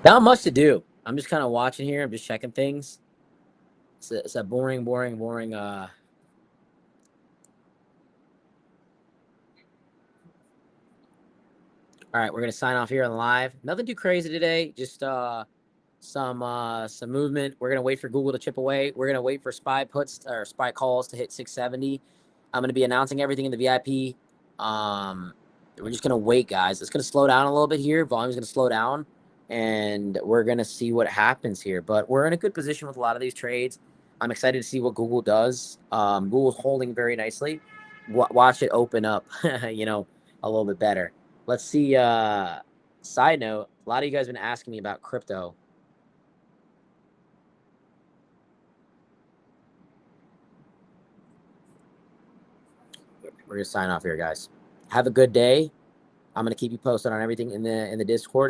[SPEAKER 1] Not much to do. I'm just kind of watching here. I'm just checking things. It's a boring. All right, we're gonna sign off here on live. Nothing too crazy today. Just some movement. We're gonna wait for Google to chip away. We're gonna wait for SPY puts or SPY calls to hit 670. I'm gonna be announcing everything in the VIP. We're just gonna wait, guys. It's gonna slow down a little bit here. Volume's gonna slow down, and we're gonna see what happens here. But we're in a good position with a lot of these trades. I'm excited to see what Google does. Google's holding very nicely. Watch it open up, a little bit better. Let's see. Side note: a lot of you guys have been asking me about crypto. We're gonna sign off here, guys. Have a good day. I'm gonna keep you posted on everything in the Discord.